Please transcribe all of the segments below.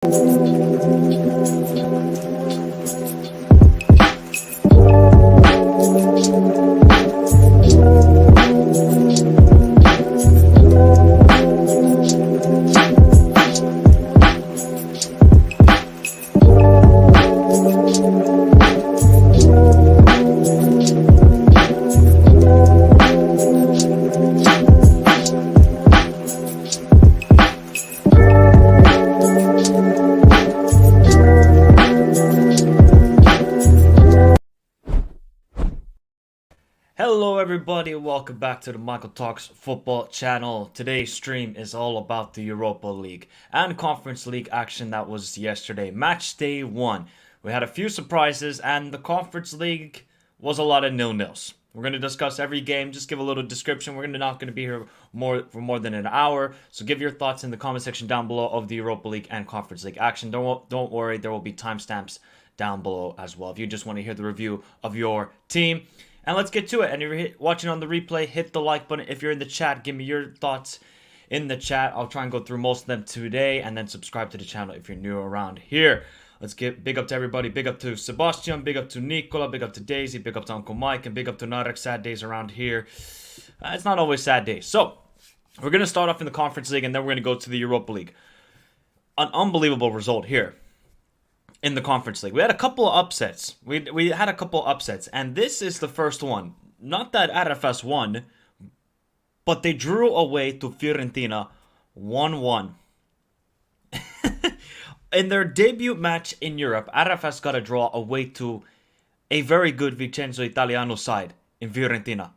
Hello everybody, welcome back to the Michael Talks Football channel. Today's stream is all about the Europa League and Conference League action that was yesterday. Match day 1. We had a few surprises and the Conference League was a lot of nil-nils. We're going to discuss every game, just give a little description. We're not going to be here for more than an hour, so give your thoughts in the comment section down below of the Europa League and Conference League action. Don't worry, there will be timestamps down below as well if you just want to hear the review of your team. And let's get to it. And if you're watching on the replay, hit the like button. If you're in the chat, give me your thoughts in the chat. I'll try and go through most of them today. And then subscribe to the channel if you're new around here. Let's get big up to everybody. Big up to Sebastian. Big up to Nicola. Big up to Daisy. Big up to Uncle Mike. And big up to Narek. Sad days around here. It's not always sad days. So, we're going to start off in the Conference League. And then we're going to go to the Europa League. An unbelievable result here in the Conference League. We had a couple of upsets. We had a couple of upsets. And this is the first one. Not that RFS won, but they drew away to Fiorentina 1-1. In their debut match in Europe, RFS got a draw away to a very good Vincenzo Italiano side in Fiorentina.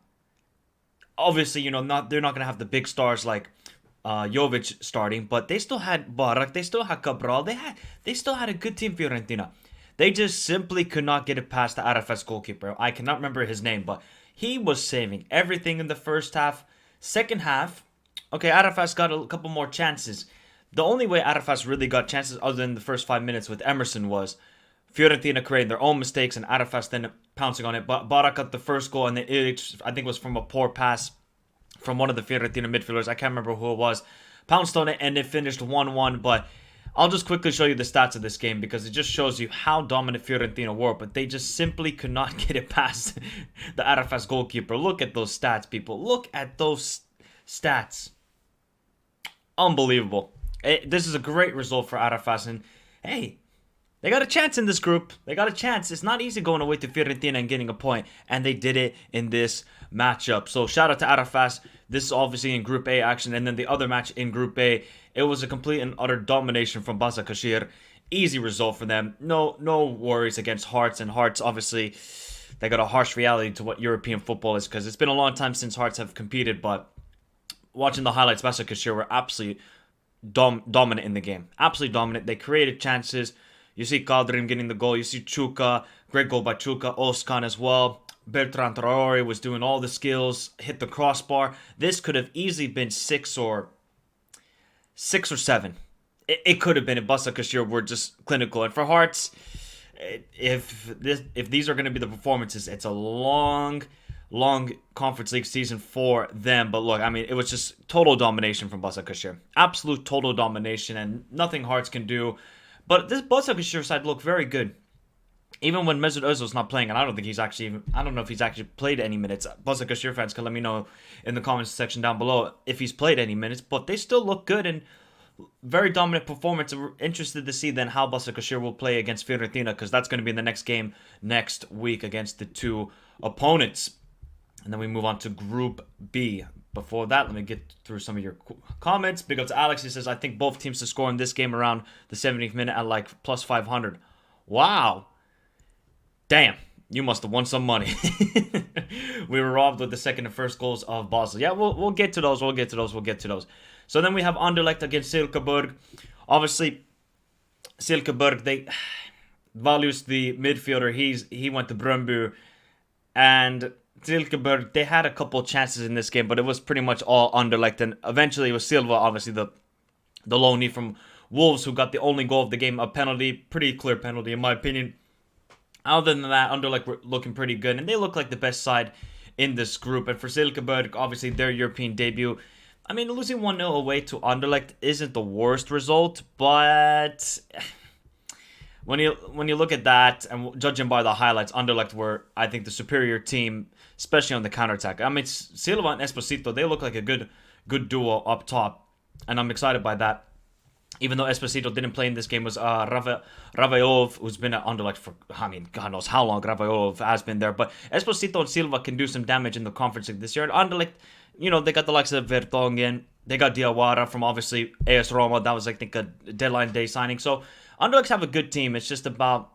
Obviously, they're not going to have the big stars like Jovic starting, but they still had Barak, they still had Cabral, they still had a good team, Fiorentina. They just simply could not get it past the RFS goalkeeper. I cannot remember his name, but he was saving everything in the first half. Second half, okay, RFS got a couple more chances. The only way RFS really got chances other than the first 5 minutes with Emerson was Fiorentina creating their own mistakes and RFS then pouncing on it. But Barak got the first goal, and it, I think, was from a poor pass from one of the Fiorentina midfielders. I can't remember who it was. Pounced on it, and it finished 1-1. But I'll just quickly show you the stats of this game because it just shows you how dominant Fiorentina were. But they just simply could not get it past the RFS goalkeeper. Look at those stats, people. Look at those stats. Unbelievable. This is a great result for RFS. And, hey, they got a chance in this group. They got a chance. It's not easy going away to Fiorentina and getting a point. And they did it in this matchup. So shout out to RFS. This is obviously in Group A action. And then the other match in Group A, it was a complete and utter domination from Başakşehir. Easy result for them. No worries against Hearts. And Hearts, obviously, they got a harsh reality to what European football is. Because it's been a long time since Hearts have competed. But watching the highlights, Başakşehir were absolutely dominant in the game. Absolutely dominant. They created chances. You see Kaldrim getting the goal. You see Chuka. Great goal by Chuka. Özkan as well. Bertrand Traore was doing all the skills. Hit the crossbar. This could have easily been 6 or 7. It could have been if Başakşehir were just clinical. And for Hearts, if these are going to be the performances, it's a long Conference League season for them. But look, I mean, it was just total domination from Başakşehir. Absolute total domination, and nothing Hearts can do. But this Başakşehir side looked very good. Even when Mesut Ozil's not playing, and I don't know if he's actually played any minutes. Başakşehir fans can let me know in the comments section down below if he's played any minutes. But they still look good and very dominant performance. We're interested to see then how Başakşehir will play against Fiorentina, because that's going to be in the next game next week against the two opponents. And then we move on to Group B. Before that, let me get through some of your comments. Big up to Alex. He says, I think both teams to score in this game around the 70th minute at like plus 500. Wow. Damn. You must have won some money. We were robbed with the second and first goals of Basel. Yeah, we'll get to those. We'll get to those. So then we have Anderlecht against Silkeborg. Obviously, Silkeborg, they values the midfielder. He went to Brøndby. And Silkeborg, they had a couple chances in this game, but it was pretty much all Anderlecht. And eventually it was Silva, obviously the loanee from Wolves, who got the only goal of the game, a penalty. Pretty clear penalty, in my opinion. Other than that, Anderlecht were looking pretty good, and they look like the best side in this group. And for Silkeborg, obviously their European debut, I mean, losing 1-0 away to Anderlecht isn't the worst result, but when you look at that and judging by the highlights, Anderlecht were, I think, the superior team, especially on the counterattack. I mean, Silva and Esposito, they look like a good duo up top, and I'm excited by that. Even though Esposito didn't play in this game, was Ravaiov, who's been at Anderlecht for, I mean, God knows how long Ravaiov has been there. But Esposito and Silva can do some damage in the Conference League this year. And Anderlecht, they got the likes of Vertonghen. They got Diawara from, obviously, AS Roma. That was, I think, a deadline day signing. So Anderlecht have a good team. It's just about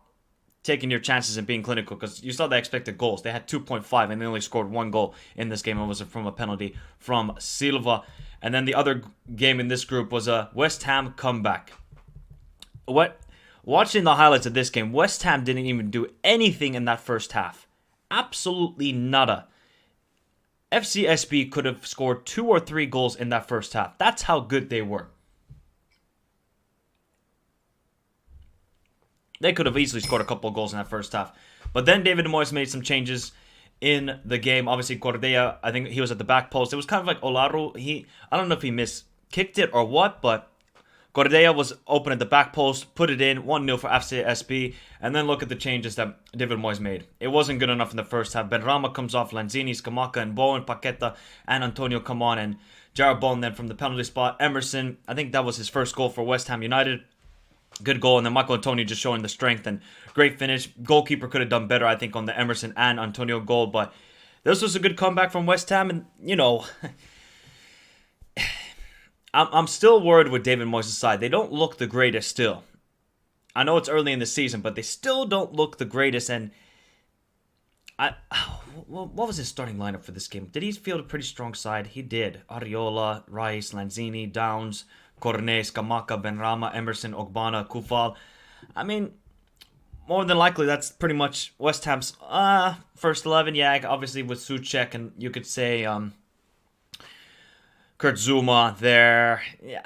taking your chances and being clinical, because you saw the expected goals. They had 2.5, and they only scored 1 goal in this game. It was from a penalty from Silva. And then the other game in this group was a West Ham comeback. Watching the highlights of this game, West Ham didn't even do anything in that first half. Absolutely nada. FCSB could have scored 2 or 3 goals in that first half. That's how good they were. They could have easily scored a couple of goals in that first half. But then David Moyes made some changes in the game. Obviously, Correa, I think he was at the back post. It was kind of like Olaru. I don't know if he kicked it or what, but Correa was open at the back post, put it in, 1-0 for FCSB, and then look at the changes that David Moyes made. It wasn't good enough in the first half. Benrahma comes off, Lanzini, Scamacca, and Bowen, Paqueta, and Antonio come on, and Jarrod Bowen then from the penalty spot. Emerson, I think that was his first goal for West Ham United. Good goal, and then Michael Antonio just showing the strength and great finish. Goalkeeper could have done better, I think, on the Emerson and Antonio goal, but this was a good comeback from West Ham, and, I'm still worried with David Moyes' side. They don't look the greatest still. I know it's early in the season, but they still don't look the greatest, and what was his starting lineup for this game? Did he field a pretty strong side? He did. Ariola, Rice, Lanzini, Downs, Cornet, Scamacca, Benrahma, Emerson, Ogbonna, Kufal. I mean, more than likely, that's pretty much West Ham's first 11. Yeah, obviously with Souček, and you could say Kurt Zuma there. Yeah,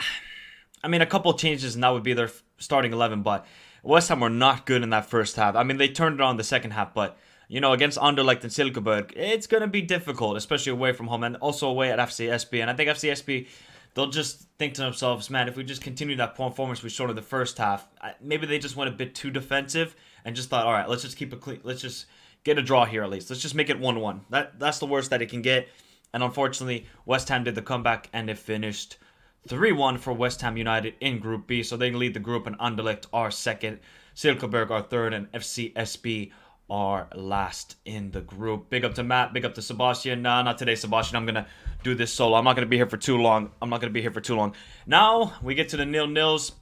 I mean, a couple changes and that would be their starting 11, but West Ham were not good in that first half. I mean, they turned it on the second half, but against Anderlecht and Silkeborg, it's going to be difficult, especially away from home and also away at FCSB. And I think FCSB, they'll just think to themselves, man, if we just continue that performance we showed in the first half, maybe they just went a bit too defensive and just thought, all right, let's just keep it clean. Let's just get a draw here at least. Let's just make it 1-1. That's the worst that it can get. And unfortunately, West Ham did the comeback and it finished 3-1 for West Ham United in Group B. So they lead the group, and Anderlecht are second, Silkeborg are third, and FCSB are last in the group. Big up to Matt, big up to Sebastian. Nah, not today, Sebastian. I'm going to do this solo. I'm not going to be here for too long. Now, we get to the 0-0s.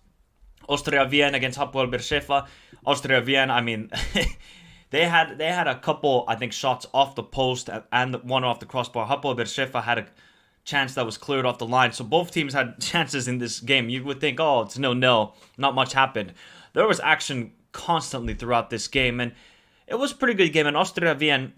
Austria Vienna against Hapoel Beersheva. Austria Vienna, I mean, they had a couple, I think, shots off the post and one off the crossbar. Hapoel Beersheva had a chance that was cleared off the line. So both teams had chances in this game. You would think, oh, it's 0-0. Not much happened. There was action constantly throughout this game, and it was a pretty good game. And Austria Vienna,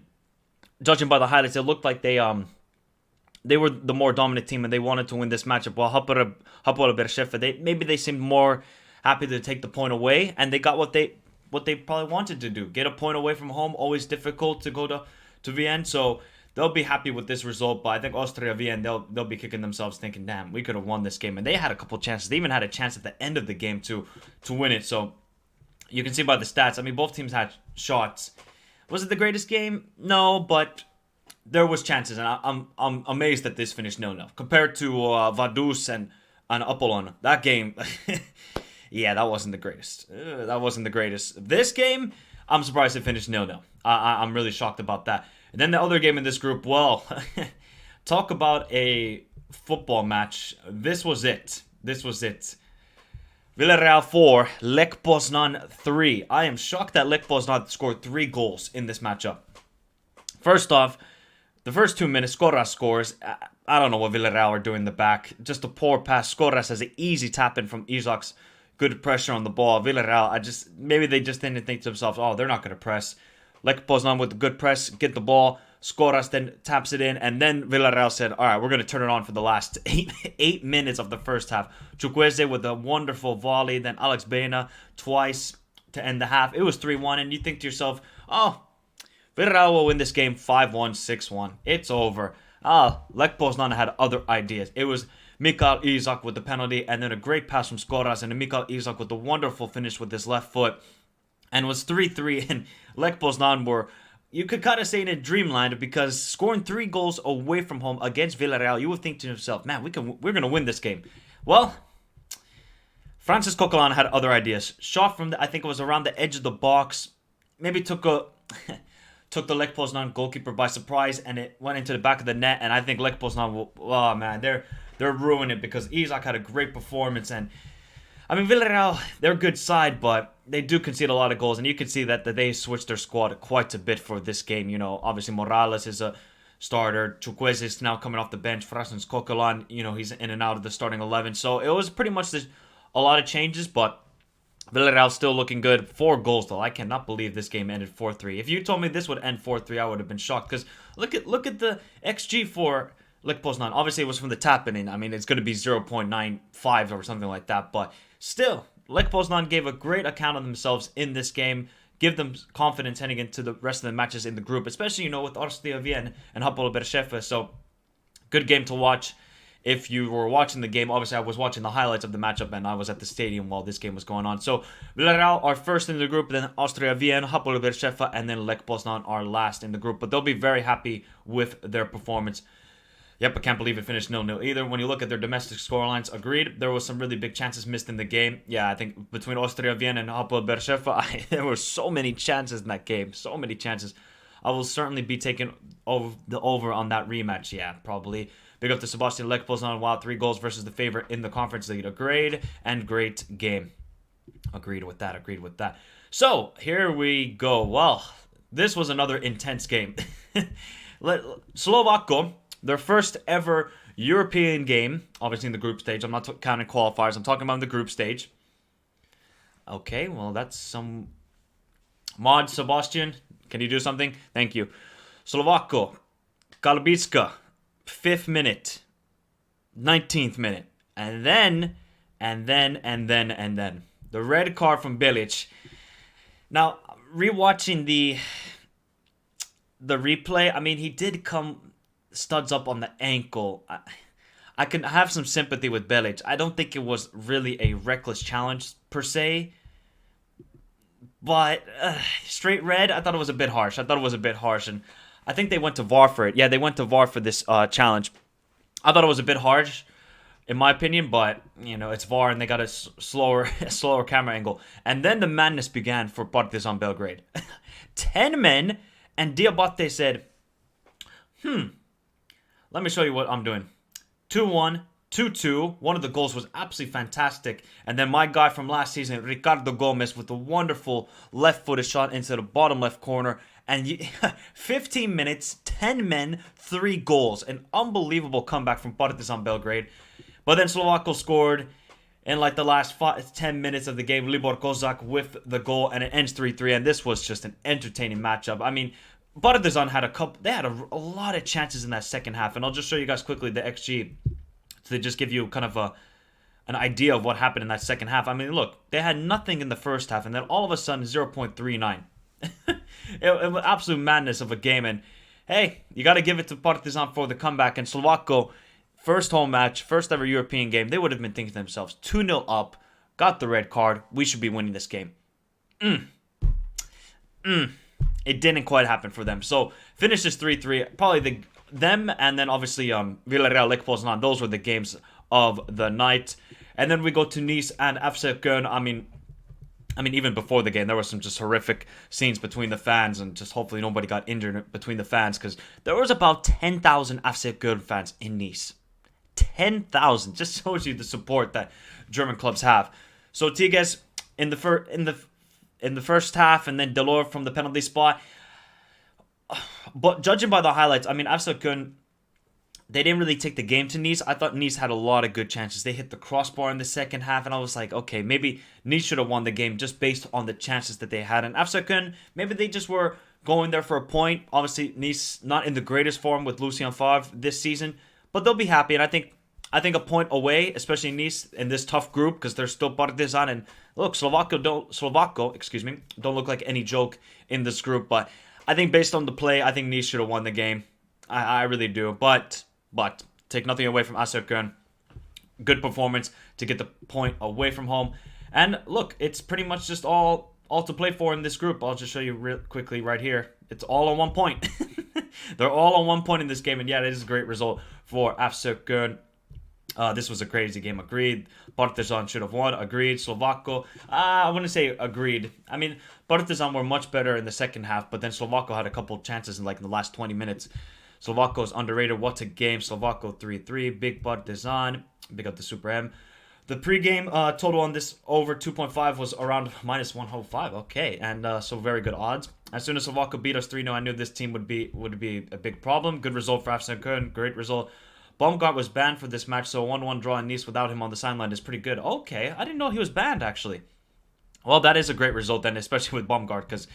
judging by the highlights, it looked like they were the more dominant team and they wanted to win this matchup. While Hapoel Beersheva, maybe they seemed more happy to take the point away, and they got what they probably wanted to do. Get a point away from home, always difficult to go to Vienna. So they'll be happy with this result. But I think Austria Vienna, they'll be kicking themselves thinking, damn, we could have won this game. And they had a couple chances. They even had a chance at the end of the game to win it. So you can see by the stats, I mean, both teams had shots. Was it the greatest game? No, but there was chances, and I'm amazed that this finished 0-0 compared to Vaduz and Apollon. That game, yeah, that wasn't the greatest. This game, I'm surprised it finished 0-0. I'm really shocked about that. And then the other game in this group, well, talk about a football match. This was it. Villarreal 4, Lech Poznan 3. I am shocked that Lech Poznan scored 3 goals in this matchup. First off, the first 2 minutes, Skorras scores. I don't know what Villarreal are doing in the back. Just a poor pass. Skorras has an easy tap-in from Isak's. Good pressure on the ball. Villarreal, maybe they just didn't think to themselves, oh, they're not going to press. Lech Poznan with the good press, get the ball. Skorras then taps it in, and then Villarreal said, all right, we're going to turn it on for the last 8 minutes of the first half. Chukwueze with a wonderful volley, then Alex Baena twice to end the half. It was 3-1, and you think to yourself, oh, Villarreal will win this game 5-1, 6-1. It's over. Lech Poznan had other ideas. It was Mikael Isak with the penalty, and then a great pass from Skoras, and then Mikael Isak with the wonderful finish with his left foot, and it was 3-3, and Lech Poznan were, you could kind of say, in a dreamland, because scoring 3 goals away from home against Villarreal, you would think to yourself, man, we're going to win this game. Well, Francis Coquelin had other ideas. Shot from I think it was around the edge of the box, maybe took the Lech Poznan goalkeeper by surprise, and it went into the back of the net, and I think Lech Poznan, oh man, they're ruining it, because Isak had a great performance, and I mean, Villarreal, they're a good side, but they do concede a lot of goals, and you can see that they switched their squad quite a bit for this game. You know, obviously Morales is a starter, Chukwueze is now coming off the bench, Francis Coquelin, you know, he's in and out of the starting 11, so it was pretty much a lot of changes, but Villarreal still looking good. 4 goals, though. I cannot believe this game ended 4-3. If you told me this would end 4-3, I would have been shocked, because look at the XG for Lech Poznan. Obviously, it was from the tap-in. I mean, it's going to be 0.95 or something like that, but still, Lech Poznan gave a great account of themselves in this game. Give them confidence heading into the rest of the matches in the group, especially, you know, with Austria Vienna and Hapoel Beersheva. So, good game to watch. If you were watching the game, obviously I was watching the highlights of the matchup, and I was at the stadium while this game was going on. So, Villarreal are first in the group, then Austria Vienna, Hapoel Beersheva, and then Lech Poznan are last in the group. But they'll be very happy with their performance. Yep, I can't believe it finished 0-0 either. When you look at their domestic scorelines, agreed. There was some really big chances missed in the game. Yeah, I think between Austria Vienna and Hapoel Beersheva, there were so many chances in that game. So many chances. I will certainly be taking the over on that rematch. Yeah, probably. Big up to Sebastian Lech Poznan. Wow, 3 goals versus the favorite in the Conference League. A great game. Agreed with that. So, here we go. Well, this was another intense game. Slovako, their first ever European game, obviously in the group stage. I'm not counting qualifiers. I'm talking about the group stage. Okay, well, that's some... Mod, Sebastian, can you do something? Thank you. Slovako, Kalbitska, 5th minute, 19th minute, and then the red card from Bilic. Now, rewatching the replay, I mean, he did come studs up on the ankle. I can have some sympathy with Bilic. I don't think it was really a reckless challenge per se, but straight red, I thought it was a bit harsh. And I think they went to VAR for it. Yeah, they went to VAR for this challenge. I thought it was a bit harsh, in my opinion, but, you know, it's VAR and they got a slower camera angle. And then the madness began for Partizan Belgrade. 10 men, and Diabate said, let me show you what I'm doing. 2-1, 2-2. One of the goals was absolutely fantastic. And then my guy from last season, Ricardo Gomez, with a wonderful left-footed shot into the bottom left corner. And 15 minutes, 10 men, 3 goals. An unbelievable comeback from Partizan Belgrade. But then Slovako scored in like the last 10 minutes of the game. Libor Kozak with the goal, and it ends 3-3. And this was just an entertaining matchup. I mean, Partizan had a lot of chances in that second half. And I'll just show you guys quickly the XG to just give you kind of an idea of what happened in that second half. I mean, look, they had nothing in the first half, and then all of a sudden, 0.39. It was absolute madness of a game, and hey, you got to give it to Partizan for the comeback. And Slovako, first home match, first ever European game, they would have been thinking to themselves, 2-0 up, got the red card, we should be winning this game. It didn't quite happen for them. So, finished this 3-3, probably them, and then obviously Villarreal, Lech Poznan, those were the games of the night. And then we go to Nice and FC Köln. I mean, even before the game, there were some just horrific scenes between the fans, and just hopefully nobody got injured between the fans, because there was about 10,000 FC Köln fans in Nice. 10,000. Just shows you the support that German clubs have. So Tigres in the first half, and then Delors from the penalty spot. But judging by the highlights, I mean, FC Köln, they didn't really take the game to Nice. I thought Nice had a lot of good chances. They hit the crossbar in the second half, and I was like, okay, maybe Nice should have won the game just based on the chances that they had. And FC Köln, maybe they just were going there for a point. Obviously, Nice not in the greatest form with Lucien Favre this season, but they'll be happy. And I think a point away, especially Nice in this tough group, because they're still Partizan. And look, Slovako don't look like any joke in this group. But I think based on the play, I think Nice should have won the game. I really do. But take nothing away from Asökön. Good performance to get the point away from home. And look, it's pretty much just all to play for in this group. I'll just show you real quickly right here. It's all on 1 point. They're all on 1 point in this game, and yeah, it is a great result for Asökön. This was a crazy game, agreed. Partizan should have won, agreed. Slovako, I wouldn't say agreed. I mean, Partizan were much better in the second half, but then Slovako had a couple chances in the last 20 minutes. Slovako's underrated. What a game. Slovako 3-3. Big Partizan. Big up the Super M. The pregame total on this over 2.5 was around -105. Okay, and so very good odds. As soon as Slovako beat us 3-0, I knew this team would be a big problem. Good result for Asökön. Great result. Baumgart was banned for this match, so a 1-1 draw in Nice without him on the sideline is pretty good. Okay, I didn't know he was banned, actually. Well, that is a great result then, especially with Baumgart, because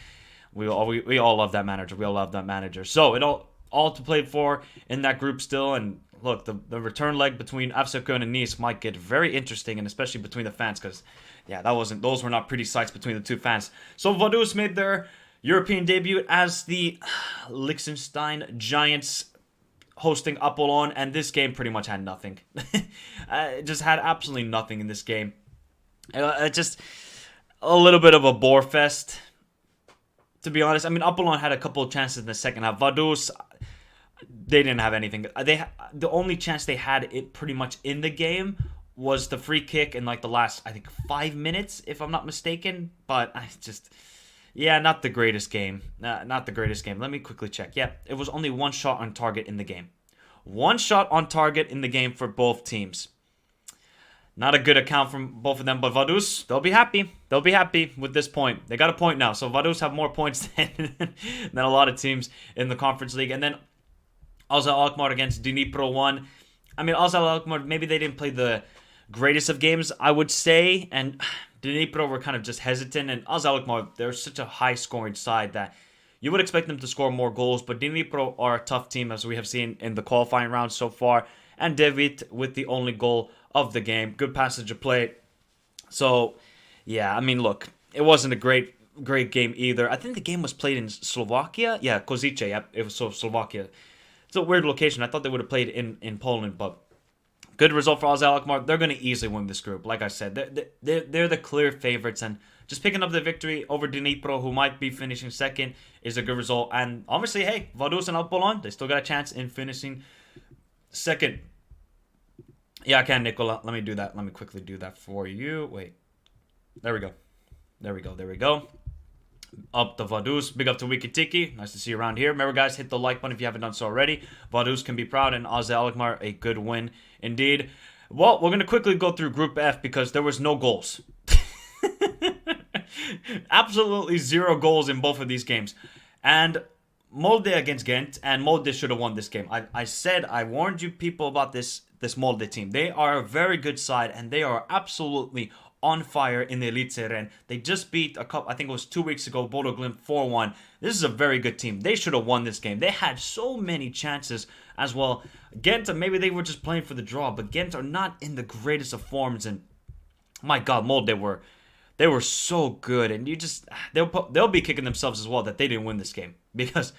we all love that manager. We all love that manager. So, it all to play for in that group still, and look, the return leg between Asökön and Nice might get very interesting, and especially between the fans, because, yeah, those were not pretty sights between the two fans. So, Vaduz made their European debut as the Liechtenstein Giants, hosting Apollon, and this game pretty much had nothing. It just had absolutely nothing in this game. Just a little bit of a bore fest, to be honest. I mean, Apollon had a couple of chances in the second half. Vaduz, they didn't have anything. The only chance they had it pretty much in the game was the free kick in the last, I think, 5 minutes, if I'm not mistaken. But yeah, not the greatest game. Not the greatest game. Let me quickly check. Yeah, it was only 1 shot on target in the game. 1 shot on target in the game for both teams. Not a good account from both of them, but Vaduz, they'll be happy. They'll be happy with this point. They got a point now, so Vaduz have more points than a lot of teams in the Conference League. And then Alza Alkmaar against Dnipro won. I mean, Alza Alkmaar, maybe they didn't play the greatest of games, I would say, and Dnipro were kind of just hesitant, and Alza Alkmaar, they're such a high-scoring side that you would expect them to score more goals, but Dnipro are a tough team, as we have seen in the qualifying rounds so far, and David with the only goal of the game. Good passage of play. So, yeah, I mean, look, it wasn't a great game either. I think the game was played in Slovakia. Yeah, Kozice, yeah, it was Slovakia. It's a weird location. I thought they would have played in Poland, but good result for Alza Alkmaar. They're going to easily win this group. Like I said, they're the clear favorites, and just picking up the victory over Dnipro, who might be finishing second, is a good result. And obviously, hey, Vaduz and Apollon, they still got a chance in finishing second. Yeah, I can, Nicola. Let me do that. Let me quickly do that for you. Wait. There we go. There we go. Up to Vaduz. Big up to Wikitiki. Nice to see you around here. Remember, guys, hit the like button if you haven't done so already. Vaduz can be proud, and Alza Alkmaar, a good win indeed. Well, we're going to quickly go through Group F because there was no goals. Absolutely 0 goals in both of these games. And Molde against Ghent, and Molde should have won this game. I warned you people about this Molde team. They are a very good side, and they are absolutely on fire in the Elitserien. They just beat I think it was 2 weeks ago, Bodo Glimt 4-1. This is a very good team. They should have won this game. They had so many chances as well. Ghent, maybe they were just playing for the draw, but Ghent are not in the greatest of forms, and my God, Molde they were so good, and they'll be kicking themselves as well that they didn't win this game, because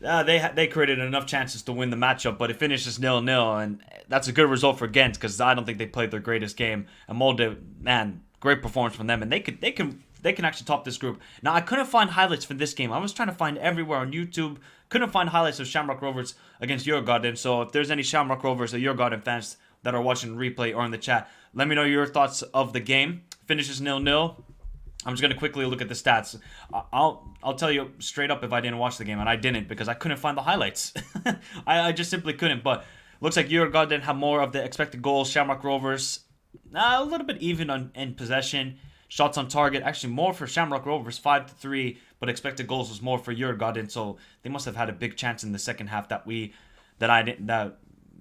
they created enough chances to win the matchup, but it finishes 0-0, and that's a good result for Ghent because I don't think they played their greatest game. And Molde, man, great performance from them, and they can actually top this group. Now, I couldn't find highlights for this game. I was trying to find everywhere on YouTube. Couldn't find highlights of Shamrock Rovers against Djurgården. So if there's any Shamrock Rovers or Djurgården fans that are watching the replay or in the chat, let me know your thoughts of the game. Finishes 0-0. I'm just going to quickly look at the stats. I'll tell you straight up if I didn't watch the game, and I didn't because I couldn't find the highlights. I just simply couldn't, but looks like Djurgården have more of the expected goals. Shamrock Rovers, a little bit even in possession. Shots on target, actually more for Shamrock Rovers, 5-3, but expected goals was more for Djurgården, so they must have had a big chance in the second half that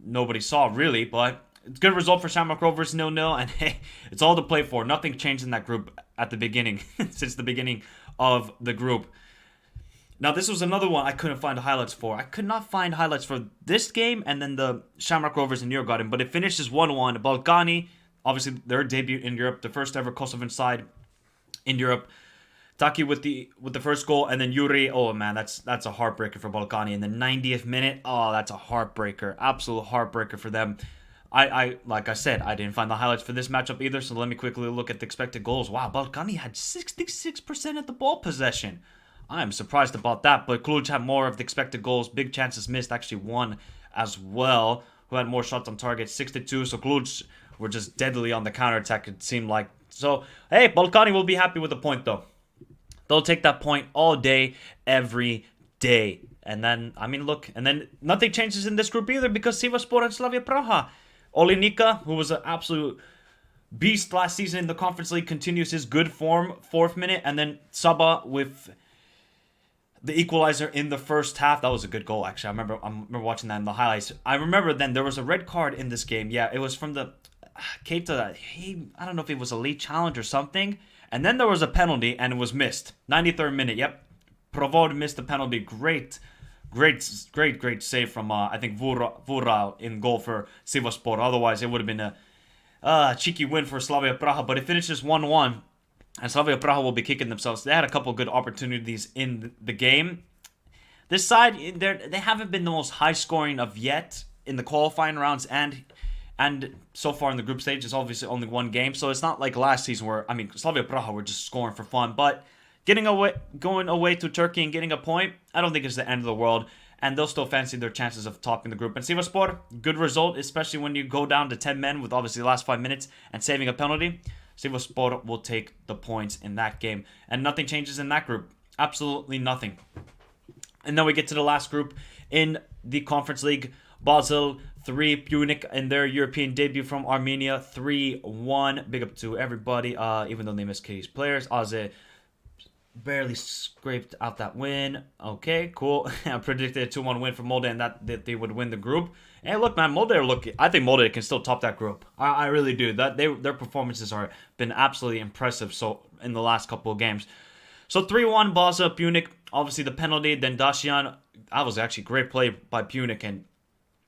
nobody saw really, but it's a good result for Shamrock Rovers, 0-0, and hey, it's all to play for. Nothing changed in that group at the beginning, since the beginning of the group. Now, this was another one I couldn't find highlights for. I could not find highlights for this game and then the Shamrock Rovers and Djurgården, but it finishes 1-1. Balkani, obviously their debut in Europe, the first ever Kosovan side in Europe, Taki with the first goal, and then Yuri. Oh man, that's a heartbreaker for Balkani in the 90th minute. Oh, that's a heartbreaker, absolute heartbreaker for them. I like I said, I didn't find the highlights for this matchup either. So let me quickly look at the expected goals. Wow, Balkani had 66% of the ball possession. I am surprised about that, but Cluj had more of the expected goals. Big chances missed, actually won as well. Who had more shots on target, 62. So Cluj were just deadly on the counterattack, it seemed like. So, hey, Balkani will be happy with the point, though. They'll take that point all day, every day. And then, I mean, look, and then nothing changes in this group either because Sivasspor and Slavia Praha. Olinika, who was an absolute beast last season in the Conference League, continues his good form, 4th minute. And then Saba with the equalizer in the first half. That was a good goal, actually. I remember watching that in the highlights. I remember then there was a red card in this game. Yeah, it was from the Keita. I don't know if it was a late challenge or something. And then there was a penalty, and it was missed. 93rd minute, yep. Provod missed the penalty. Great save from, I think, Vura in goal for Sivasspor. Otherwise, it would have been a cheeky win for Slavia Praha. But it finishes 1-1. And Slavia Praha will be kicking themselves. They had a couple good opportunities in the game. This side, they haven't been the most high-scoring of yet in the qualifying rounds, and so far in the group stage, it's obviously only one game. So it's not like last season where, I mean, Slavia Praha were just scoring for fun. But going away to Turkey and getting a point, I don't think it's the end of the world. And they'll still fancy their chances of topping the group. And Sivasspor, good result, especially when you go down to 10 men with obviously the last 5 minutes and saving a penalty. Sivasspor will take the points in that game. And nothing changes in that group. Absolutely nothing. And then we get to the last group in the Conference League. Basel 3, Punic in their European debut from Armenia, 3-1. Big up to everybody, even though they missed Katie's players. Aze barely scraped out that win. Okay, cool. I predicted a 2-1 win for Molde and that they would win the group. Hey, look, man, I think Molde can still top that group. I really do. Their performances have been absolutely impressive so in the last couple of games. So 3-1, Basel, Punic. Obviously the penalty, then Dacian. That was actually great play by Punic, and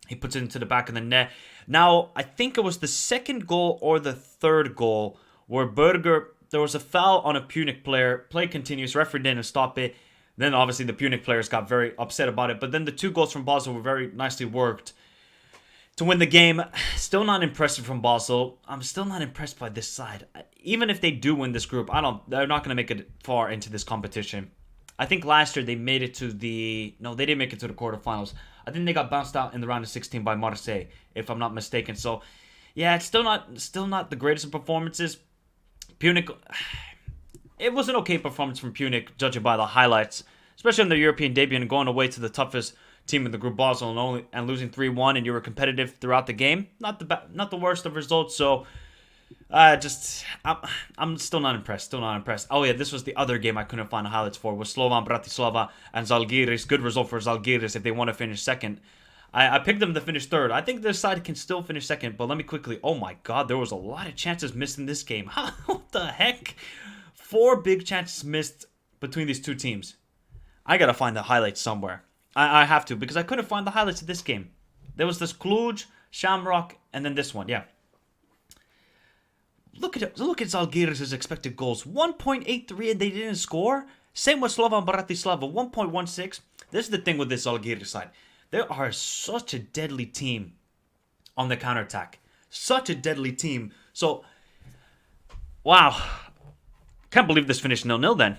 he puts it into the back of the net. Now, I think it was the second goal or the third goal where Berger, there was a foul on a Punic player. Play continues. Referee didn't stop it. Then, obviously, the Punic players got very upset about it. But then the 2 goals from Basel were very nicely worked to win the game. Still not impressive from Basel. I'm still not impressed by this side. Even if they do win this group, they're not going to make it far into this competition. I think last year they made it to no, they didn't make it to the quarterfinals. I think they got bounced out in the round of 16 by Marseille, if I'm not mistaken. So, yeah, it's still not the greatest of performances. Punic, it was an okay performance from Punic, judging by the highlights, especially in their European debut and going away to the toughest team in the group, Basel, and losing 3-1, and you were competitive throughout the game. Not the worst of results. So, I'm still not impressed. Oh yeah, this was the other game I couldn't find highlights for. Was Slovan Bratislava and Zalgiris. Good result for Zalgiris if they want to finish second. I picked them to finish third. I think this side can still finish second, but let me quickly. Oh my God, there was a lot of chances missed in this game. What the heck? 4 big chances missed between these two teams. I gotta find the highlights somewhere. I have to, because I couldn't find the highlights of this game. There was this Cluj, Shamrock, and then this one. Yeah. Look at Zalgiris' expected goals. 1.83 and they didn't score. Same with Slovan Bratislava, 1.16. This is the thing with this Zalgiris side. They are such a deadly team on the counterattack. Such a deadly team. So, wow. Can't believe this finished 0-0 then.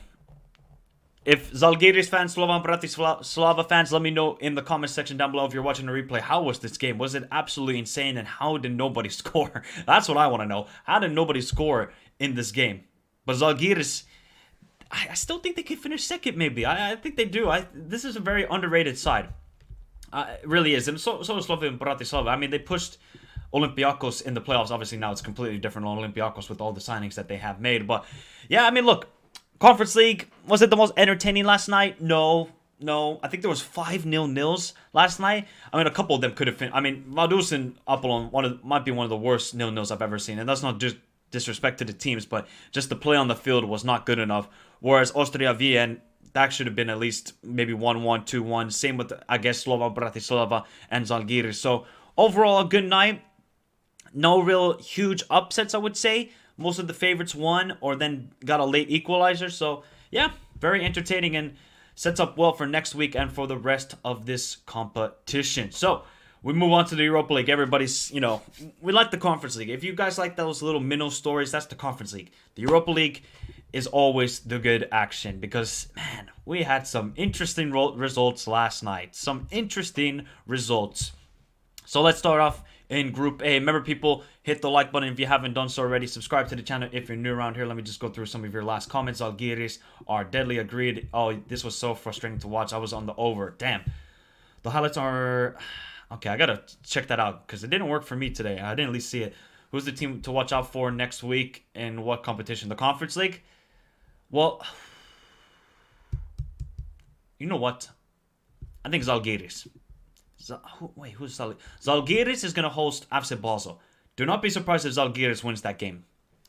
If Zalgiris fans, Slovan Bratislava fans, let me know in the comment section down below if you're watching the replay. How was this game? Was it absolutely insane? And how did nobody score? That's what I want to know. How did nobody score in this game? But Zalgiris, I still think they can finish second maybe. I think they do. This is a very underrated side. It really is. And so is Slovan Bratislava. I mean, they pushed Olympiacos in the playoffs. Obviously now it's completely different on Olympiacos with all the signings that they have made. But yeah, I mean, look. Conference League, was it the most entertaining last night? No. I think there was 5 0-0s last night. I mean, a couple of them could have finished. I mean, Vaduz and Apollon might be one of the worst 0-0s I've ever seen. And that's not just disrespect to the teams, but just the play on the field was not good enough. Whereas Austria Wien, that should have been at least maybe 1-1, 2-1. Same with, I guess, Slovan Bratislava and Zalgiris. So, overall, a good night. No real huge upsets, I would say. Most of the favorites won or then got a late equalizer. So, yeah, very entertaining and sets up well for next week and for the rest of this competition. So we move on to the Europa League. Everybody's, we like the Conference League. If you guys like those little minnow stories, that's the Conference League. The Europa League is always the good action because, man, we had some interesting results last night. Some interesting results. So let's start off in Group A. Remember, people, hit the like button if you haven't done so already. Subscribe to the channel if you're new around here. Let me just go through some of your last comments. Algiris are deadly agreed. Oh, this was so frustrating to watch. I was on the over. Damn. The highlights are... Okay, I gotta check that out because it didn't work for me today. I didn't at least see it. Who's the team to watch out for next week in what competition? The Conference League? Well, you know what? I think Zalgiris. Who's Zalgiris? Zalgiris is going to host FC Basel. Do not be surprised if Zalgiris wins that game.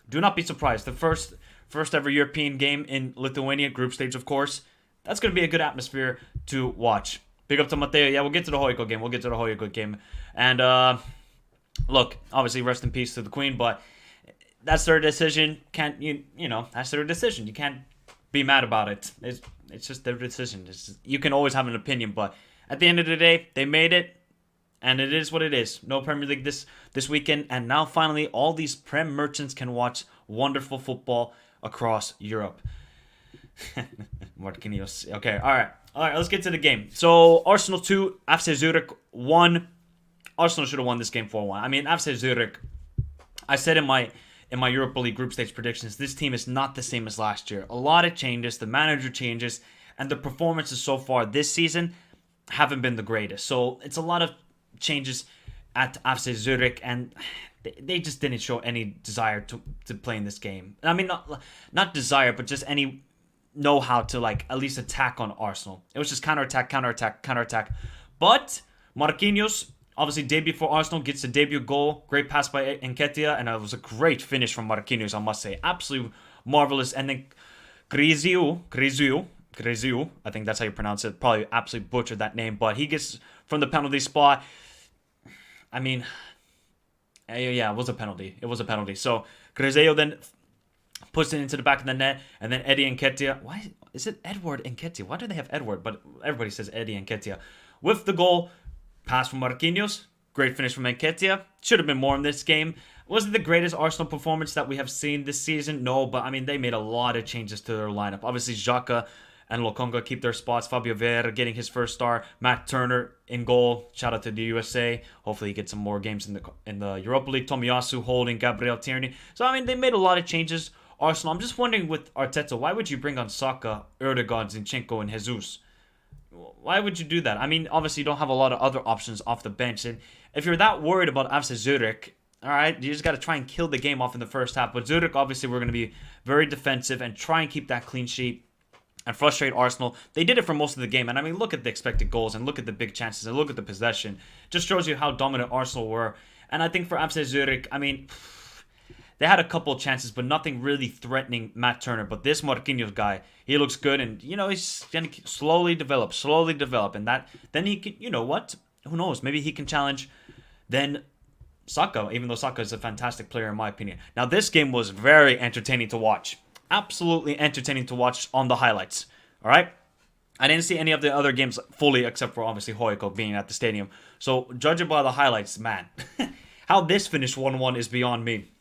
Do not be surprised. The first ever European game in Lithuania, group stage, of course. That's going to be a good atmosphere to watch. Big up to Mateo. Yeah, we'll get to the Hoyko game. And, look, obviously, rest in peace to the Queen, but that's their decision. That's their decision. You can't be mad about it. It's just their decision. You can always have an opinion, but at the end of the day, they made it, and it is what it is. No Premier League this weekend, and now finally, all these Prem merchants can watch wonderful football across Europe. Marquinhos. Okay, all right, let's get to the game. So, Arsenal 2, FC Zurich 1. Arsenal should have won this game 4-1. I mean, FC Zurich, I said in my Europa League group stage predictions, this team is not the same as last year. A lot of changes, the manager changes, and the performances so far this season haven't been the greatest. So it's a lot of changes at FC Zurich, and they just didn't show any desire to play in this game. I mean, not desire, but just any know-how to, at least attack on Arsenal. It was just counterattack. But Marquinhos, obviously debut for Arsenal, gets a debut goal. Great pass by Nketiah, and it was a great finish from Marquinhos, I must say. Absolutely marvelous. And then Griziu, I think that's how you pronounce it. Probably absolutely butchered that name, but he gets from the penalty spot. I mean, yeah, it was a penalty. So Griziu then puts it into the back of the net, and then Eddie Nketiah. Why is it Edward Nketiah? Why do they have Edward? But everybody says Eddie Nketiah. With the goal, pass from Marquinhos. Great finish from Nketiah. Should have been more in this game. Was it the greatest Arsenal performance that we have seen this season? No, but I mean, they made a lot of changes to their lineup. Obviously, Xhaka and Lokonga keep their spots. Fabio Vieira getting his first star. Matt Turner in goal. Shout out to the USA. Hopefully he gets some more games in the Europa League. Tomiyasu holding. Gabriel Tierney. So, I mean, they made a lot of changes. Arsenal, I'm just wondering with Arteta, why would you bring on Saka, Erdogan, Zinchenko, and Jesus? Why would you do that? I mean, obviously you don't have a lot of other options off the bench. And if you're that worried about FC Zurich, all right, you just got to try and kill the game off in the first half. But Zurich, obviously, we're going to be very defensive and try and keep that clean sheet and frustrate Arsenal. They did it for most of the game. And I mean, look at the expected goals and look at the big chances and look at the possession. Just shows you how dominant Arsenal were. And I think for FC Zurich, I mean, they had a couple of chances, but nothing really threatening Matt Turner. But this Marquinhos guy, he looks good, and he's gonna slowly develop, and then he can, what? Who knows? Maybe he can challenge then Saka, even though Saka is a fantastic player in my opinion. Now this game was very entertaining to watch, absolutely entertaining to watch on the highlights. All right, I didn't see any of the other games fully except for obviously Hoyko being at the stadium. So judging by the highlights, man, how this finished 1-1 is beyond me.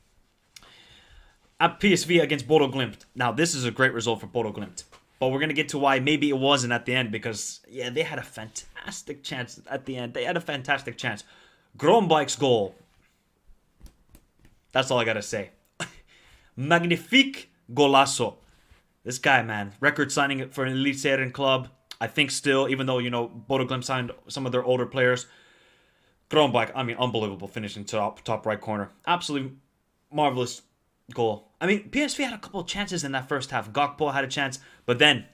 At PSV against Bodo Glimt. Now, this is a great result for Bodo Glimt. But we're going to get to why maybe it wasn't at the end because, yeah, they had a fantastic chance at the end. Grombeek's goal. That's all I got to say. Magnifique golazo. This guy, man. Record signing for an Elite Serien club. I think still, even though, Bodo Glimt signed some of their older players. Grombeek, I mean, unbelievable finishing top right corner. Absolutely marvelous goal. I mean, PSV had a couple of chances in that first half. Gakpo had a chance, but then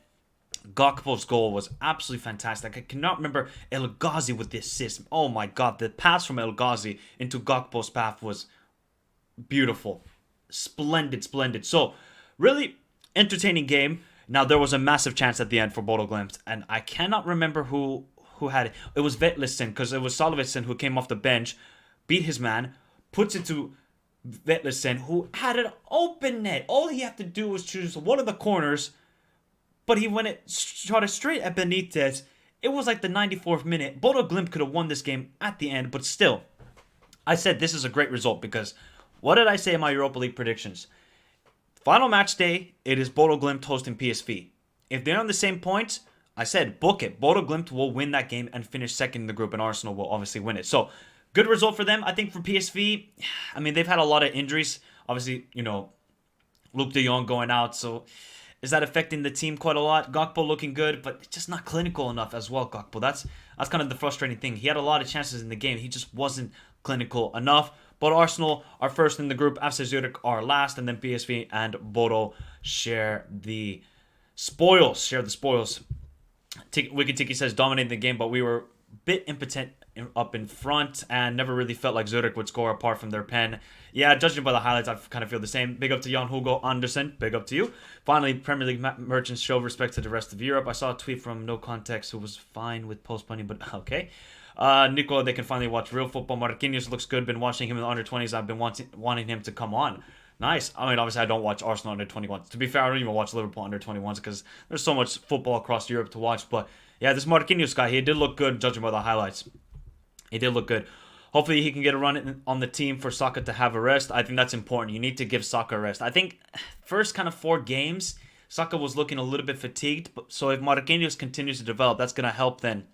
Gakpo's goal was absolutely fantastic. I cannot remember El Ghazi with the assist. Oh my god, the pass from El Ghazi into Gakpo's path was beautiful. Splendid. So, really entertaining game. Now, there was a massive chance at the end for Bodo Glimt, and I cannot remember who had it. It was Vetlesen, because it was Salvesen who came off the bench, beat his man, puts it to Vetlesen, who had an open net. All he had to do was choose one of the corners, but he shot it straight at Benitez. It was like the 94th minute. Bodo Glimt could have won this game at the end, but still, I said this is a great result because what did I say in my Europa League predictions? Final match day, it is Bodo Glimt hosting PSV. If they're on the same points, I said book it. Bodo Glimt will win that game and finish second in the group, and Arsenal will obviously win it. So, good result for them. I think for PSV, I mean, they've had a lot of injuries. Obviously, Luke de Jong going out, so is that affecting the team quite a lot? Gakpo looking good, but just not clinical enough as well, Gakpo. That's kind of the frustrating thing. He had a lot of chances in the game. He just wasn't clinical enough. But Arsenal are first in the group. FC Zurich are last, and then PSV and Bodo share the spoils. Wicked Tiki says dominating the game, but we were a bit impotent up in front and never really felt like Zurich would score apart from their pen. Yeah, judging by the highlights, I kind of feel the same. Big up to Jan Hugo Andersen. Big up to you. Finally, Premier League merchants show respect to the rest of Europe. I saw a tweet from No Context who was fine with postponing, but okay. Nico, they can finally watch real football. Marquinhos looks good. Been watching him in the under-20s. I've been wanting him to come on. Nice. I mean, obviously, I don't watch Arsenal under-21s. To be fair, I don't even watch Liverpool under-21s because there's so much football across Europe to watch. But yeah, this Marquinhos guy, he did look good judging by the highlights. He did look good. Hopefully, he can get a run on the team for Saka to have a rest. I think that's important. You need to give Saka a rest. I think first kind of 4 games, Saka was looking a little bit fatigued. So if Marquinhos continues to develop, that's going to help then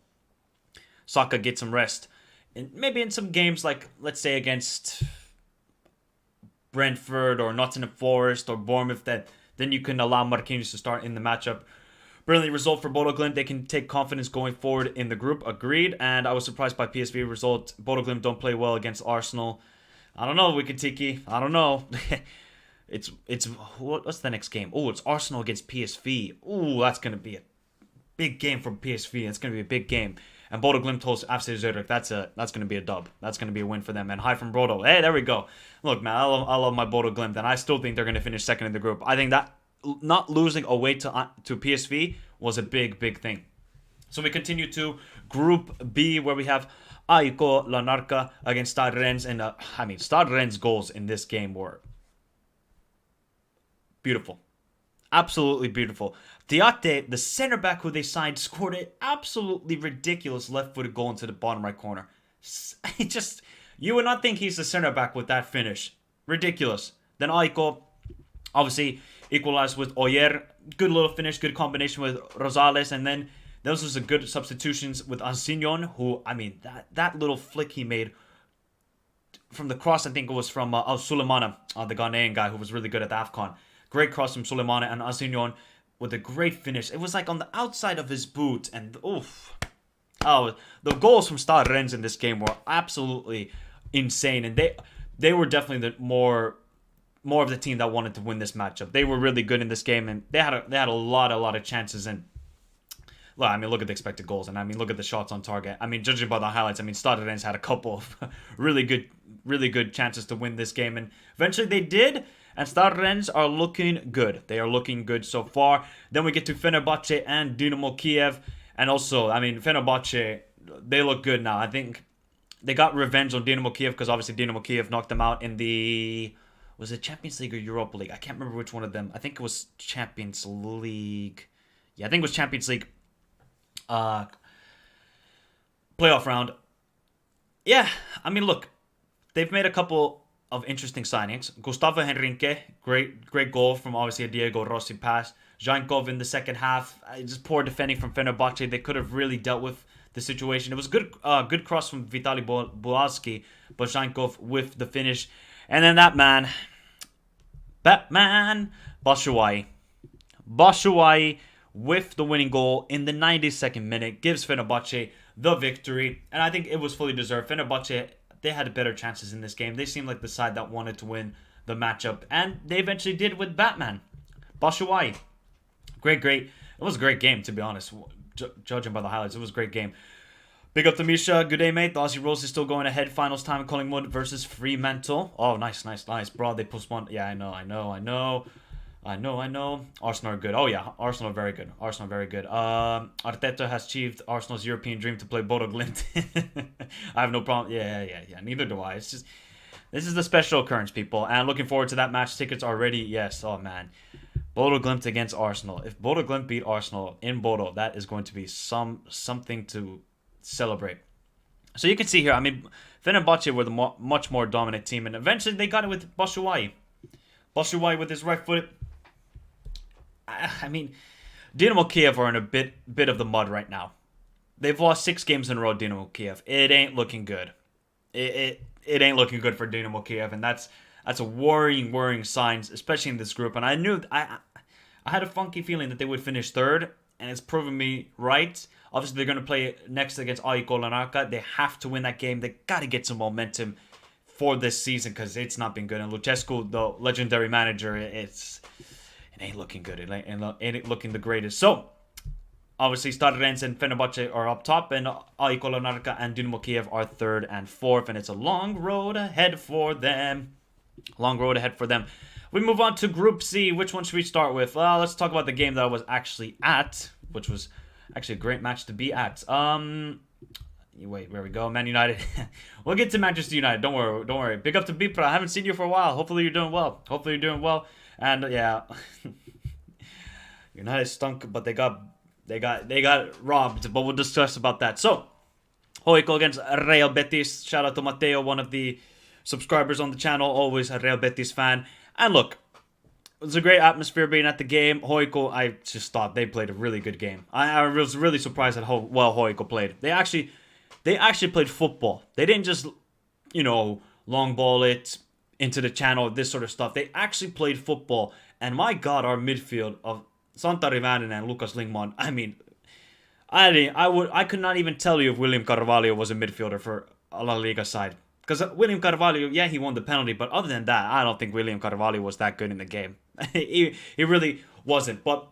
Saka get some rest. And maybe in some games like, let's say, against Brentford or Nottingham Forest or Bournemouth, then you can allow Marquinhos to start in the matchup. Brilliant result for Bodo Glimt. They can take confidence going forward in the group. Agreed. And I was surprised by PSV result. Bodo Glimt don't play well against Arsenal. I don't know, Wicked Tiki. I don't know. What's the next game? Oh, it's Arsenal against PSV. Oh, that's going to be a big game for PSV. It's going to be a big game. And Bodo Glimt hosts FC Zurich. That's going to be a dub. That's going to be a win for them. And hi from Bodo. Hey, there we go. Look, man, I love my Bodo Glimt, and I still think they're going to finish second in the group. I think that not losing away to PSV was a big, big thing. So we continue to Group B, where we have AIK Larnaca against Stade Rennes. And Stade Rennes' goals in this game were beautiful. Absolutely beautiful. Diate, the center back who they signed, scored an absolutely ridiculous left-footed goal into the bottom right corner. You would not think he's the center back with that finish. Ridiculous. Then AIK, obviously, equalized with Oyer. Good little finish, good combination with Rosales. And then those was a good substitutions with Ansignon, who, that little flick he made from the cross, I think it was from Sulemana, the Ghanaian guy who was really good at the AFCON. Great cross from Sulemana and Ansignon with a great finish. It was like on the outside of his boot. And the goals from Stade Rennes in this game were absolutely insane. And they were definitely the more of the team that wanted to win this matchup. They were really good in this game, and they had a lot of chances. And look at the expected goals, and look at the shots on target. Judging by the highlights, Stade Rennes had a couple of really good chances to win this game, and eventually they did. And Stade Rennes are looking good. They are looking good so far. Then we get to Fenerbahce and Dynamo Kiev, and also Fenerbahce, they look good now. I think they got revenge on Dynamo Kiev because obviously Dynamo Kiev knocked them out in was it Champions League or Europa League? I can't remember which one of them. I think it was Champions League. Yeah, I think it was Champions League playoff round. Yeah, look, they've made a couple of interesting signings. Gustavo Henrique, great goal from obviously a Diego Rossi pass. Zhankov in the second half, just poor defending from Fenerbahce. They could have really dealt with the situation. It was good cross from Vitaly Bualski, but Zhankov with the finish. And then Batman, Batshuayi with the winning goal in the 92nd minute gives Fenerbahce the victory. And I think it was fully deserved. Fenerbahce, they had better chances in this game. They seemed like the side that wanted to win the matchup. And they eventually did with Batman. Batshuayi. Great. It was a great game, to be honest. Judging by the highlights, it was a great game. Big up to Misha. Good day, mate. The Aussie Rose is still going ahead. Finals time, Collingwood versus Fremantle. Oh, nice. Bro, they postponed. Yeah, I know. Arsenal are good. Oh, yeah. Arsenal are very good. Arteta has achieved Arsenal's European dream to play Bodo Glimt. I have no problem. Yeah. Neither do I. It's just, this is the special occurrence, people. And looking forward to that match. Tickets are ready. Yes. Oh, man. Bodo Glimt against Arsenal. If Bodo Glimt beat Arsenal in Bodo, that is going to be something to celebrate. So you can see here, I mean, Fenerbahce were the much more dominant team, and eventually they got it with Batshuayi. Batshuayi with his right foot. I mean, Dynamo Kiev are in a bit of the mud right now. They've lost 6 games in a row, Dynamo Kiev. It ain't looking good. It ain't looking good for Dynamo Kiev, and that's a worrying signs, especially in this group. And I knew I had a funky feeling that they would finish third, and it's proven me right. Obviously, they're going to play next against AIK Larnaca. They have to win that game. They got to get some momentum for this season because it's not been good. And Lucescu, the legendary manager, it ain't looking good. It ain't looking the greatest. So, obviously, Stade Reims and Fenerbahce are up top, and AIK Larnaca and Dynamo Kiev are 3rd and 4th, and it's a long road ahead for them. We move on to Group C. Which one should we start with? Well, let's talk about the game that I was actually at, which was actually a great match to be at. Wait, where we go? Man United. We'll get to Manchester United. Don't worry. Big up to Bipra. I haven't seen you for a while. Hopefully you're doing well. And yeah, United stunk, but they got robbed. But we'll discuss about that. So, Hoiko against Real Betis. Shout out to Mateo, one of the subscribers on the channel, always a Real Betis fan. And look, it was a great atmosphere being at the game. Hoiko, I just thought they played a really good game. I was really surprised at how well Hoiko played. They actually played football. They didn't just, long ball it into the channel, this sort of stuff. They actually played football. And my God, our midfield of Santari Väänänen and Lucas Lingman, I mean, I could not even tell you if William Carvalho was a midfielder for a La Liga side. Because William Carvalho, yeah, he won the penalty, but other than that, I don't think William Carvalho was that good in the game. he really wasn't. But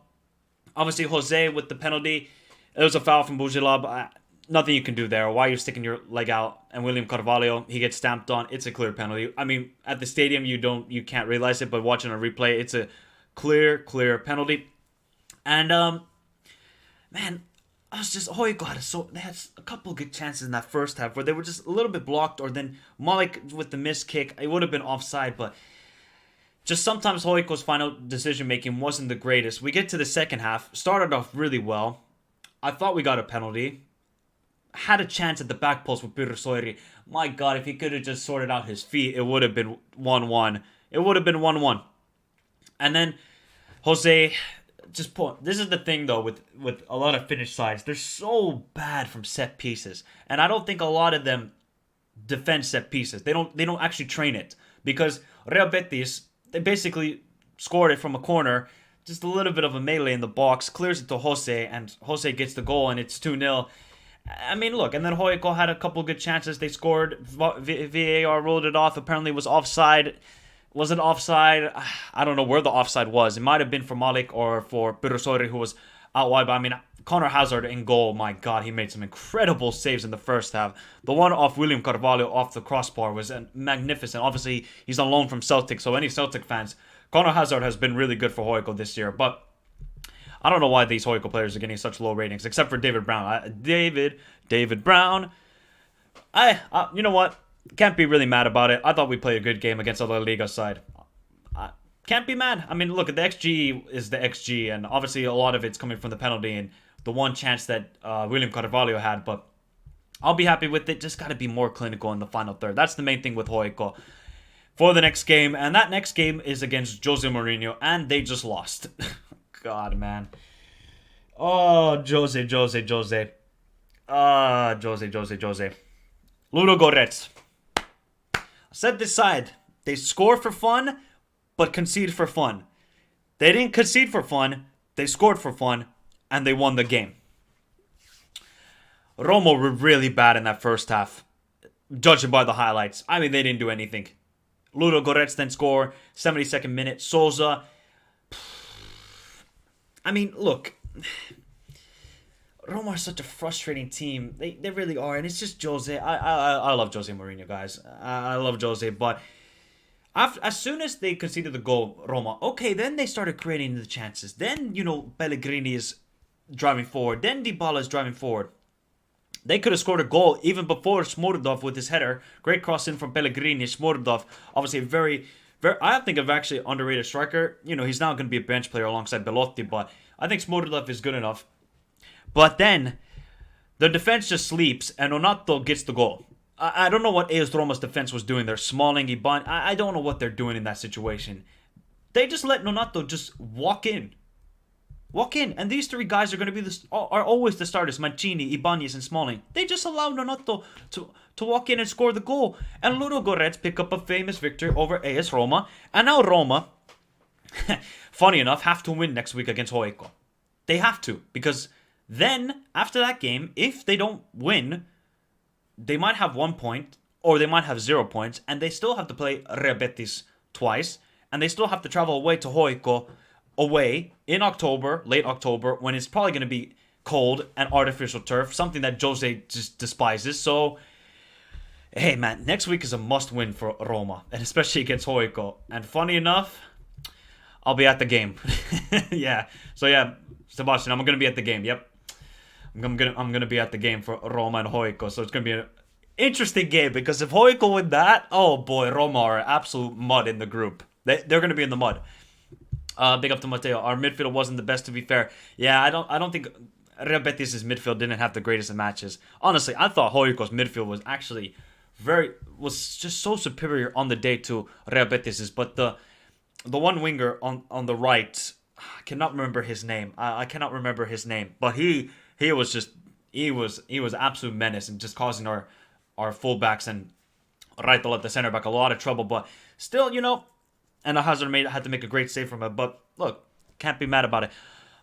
obviously, Jose with the penalty, it was a foul from Bujilab. Nothing you can do there. Why are you sticking your leg out? And William Carvalho, he gets stamped on. It's a clear penalty. I mean, at the stadium, you can't realize it, but watching a replay, it's a clear penalty. And man, they had a couple good chances in that first half where they were just a little bit blocked, or then Malik with the missed kick, it would have been offside, but just sometimes Hoiko's final decision making wasn't the greatest. We get to the second half, started off really well. I thought we got a penalty. Had a chance at the back post with Pirsoiri. My God, if he could have just sorted out his feet, it would have been 1-1. And then Jose this is the thing though with a lot of Finnish sides. They're so bad from set pieces, and I don't think a lot of them defend set pieces. They don't actually train it, because Real Betis, they basically scored it from a corner, just a little bit of a melee in the box, clears it to Jose, and Jose gets the goal, and it's 2-0. I mean, look, and then Hoiko had a couple good chances. They scored. VAR ruled it off. Apparently it was offside. Was it offside? I don't know where the offside was. It might have been for Malik or for Pirosori, who was out wide. But I mean, Connor Hazard in goal, my God, he made some incredible saves in the first half. The one off William Carvalho off the crossbar was magnificent. Obviously, he's on loan from Celtic, so any Celtic fans, Connor Hazard has been really good for Hoiko this year. But I don't know why these Hoiko players are getting such low ratings, except for David Brown. David Brown. You know what? Can't be really mad about it. I thought we played a good game against the La Liga side. Can't be mad. I mean, look, the XG is the XG, and obviously a lot of it's coming from the penalty and the one chance that William Carvalho had, but I'll be happy with it. Just got to be more clinical in the final third. That's the main thing with Hoiko for the next game, and that next game is against Jose Mourinho, and they just lost. God, man. Oh, Jose. Jose. Ludogorets. Set this side. They score for fun, but concede for fun. They didn't concede for fun. They scored for fun, and they won the game. Roma were really bad in that first half, judging by the highlights. I mean, they didn't do anything. Ludogorets then score, 72nd minute. Souza. I mean, look. Roma are such a frustrating team. They really are, and it's just Jose. I love Jose Mourinho, guys. I love Jose, but as soon as they conceded the goal, Roma, okay, then they started creating the chances. Then, Pellegrini is driving forward. Then Dybala is driving forward. They could have scored a goal even before Smordov with his header. Great cross in from Pellegrini. Smordov, obviously a very, I think of actually underrated striker. He's now going to be a bench player alongside Belotti, but I think Smodrlev is good enough. But then the defense just sleeps, and Onato gets the goal. I don't know what AS Roma's defense was doing there. Smalling, Iban. I don't know what they're doing in that situation. They just let Nonato just walk in. Walk in. And these three guys are going to be are always the starters. Mancini, Ibanez, and Smalling. They just allow Nonato to walk in and score the goal. And Ludogorets pick up a famous victory over AS Roma. And now Roma, funny enough, have to win next week against Hoiko. They have to. Because then, after that game, if they don't win, they might have 1 point, or they might have 0 points, and they still have to play Real Betis twice, and they still have to travel away to Hoiko, away in October, late October, when it's probably going to be cold and artificial turf, something that Jose just despises. So, hey man, next week is a must-win for Roma, and especially against Hoiko. And funny enough, I'll be at the game. Yeah. So yeah, Sebastian, I'm going to be at the game. Yep. I'm gonna be at the game for Roma and Hoiko, so it's gonna be an interesting game because if Hoiko win that, oh boy, Roma are absolute mud in the group. They're gonna be in the mud. Big up to Matteo. Our midfield wasn't the best, to be fair. Yeah, I don't think Real Betis' midfield didn't have the greatest of matches. Honestly, I thought Hoiko's midfield was actually was just so superior on the day to Real Betis', but the one winger on the right, I cannot remember his name. I cannot remember his name, but he was absolute menace and just causing our fullbacks and Raitola, the center back, a lot of trouble. But still, and Hazard had to make a great save from it. But look, can't be mad about it.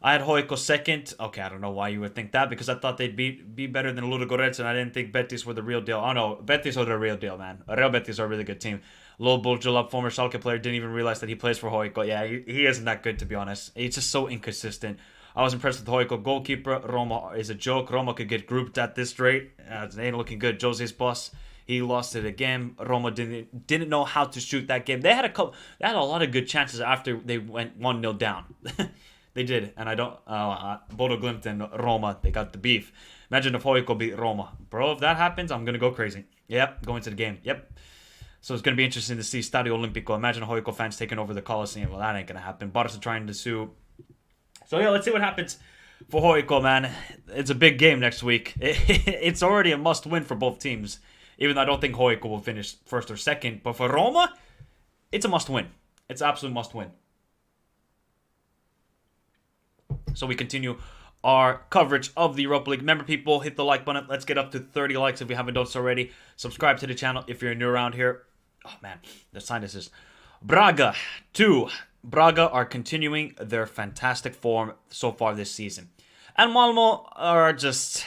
I had Hoiko second. Okay, I don't know why you would think that, because I thought they'd be better than Ludogorets, and I didn't think Betis were the real deal. Oh no, Betis are the real deal, man. Real Betis are a really good team. Lil Buljulab, former Schalke player, didn't even realize that he plays for Hoiko. Yeah, he isn't that good, to be honest. He's just so inconsistent. I was impressed with Hoiko. Goalkeeper, Roma is a joke. Roma could get grouped at this rate. It ain't looking good. Jose's boss, he lost it again. Roma didn't know how to shoot that game. They had a lot of good chances after they went 1-0 down. They did, and I don't. Bodo Glimt and Roma, they got the beef. Imagine if Hoiko beat Roma, bro. If that happens, I'm gonna go crazy. Yep, going to the game. Yep. So it's gonna be interesting to see Stadio Olimpico. Imagine Hoiko fans taking over the Coliseum. Well, that ain't gonna happen. Barca trying to sue. So yeah, let's see what happens for Hoiko, man. It's a big game next week. It's already a must-win for both teams, even though I don't think Hoiko will finish first or second. But for Roma, it's a must-win. It's an absolute must-win. So we continue our coverage of the Europa League. Remember, people, hit the like button. Let's get up to 30 likes if you haven't done so already. Subscribe to the channel if you're new around here. Oh, man, the sign is Braga 2. Braga are continuing their fantastic form so far this season. And Malmo are just...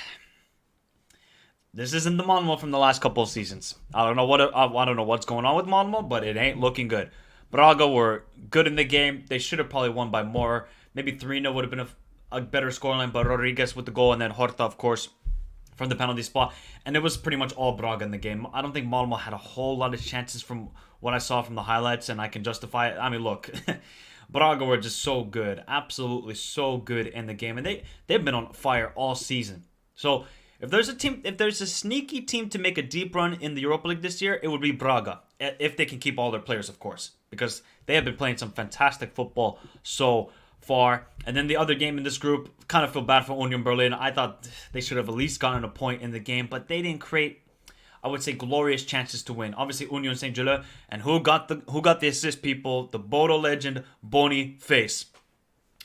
This isn't the Malmo from the last couple of seasons. I don't know what's going on with Malmo, but it ain't looking good. Braga were good in the game. They should have probably won by more. Maybe 3-0 would have been a better scoreline, but Rodriguez with the goal, and then Horta, of course, from the penalty spot. And it was pretty much all Braga in the game. I don't think Malmo had a whole lot of chances from what I saw from the highlights, and I can justify it. I mean, look, Braga were just so good, absolutely so good in the game, and they've been on fire all season. So if there's a sneaky team to make a deep run in the Europa League this year, it would be Braga, if they can keep all their players, of course, because they have been playing some fantastic football so far. And then the other game in this group, kind of feel bad for Union Berlin. I thought they should have at least gotten a point in the game, but they didn't create, I would say, glorious chances to win. Obviously, Union Saint-Gilloise, and who got the assist, people? The Bodo legend, Boniface.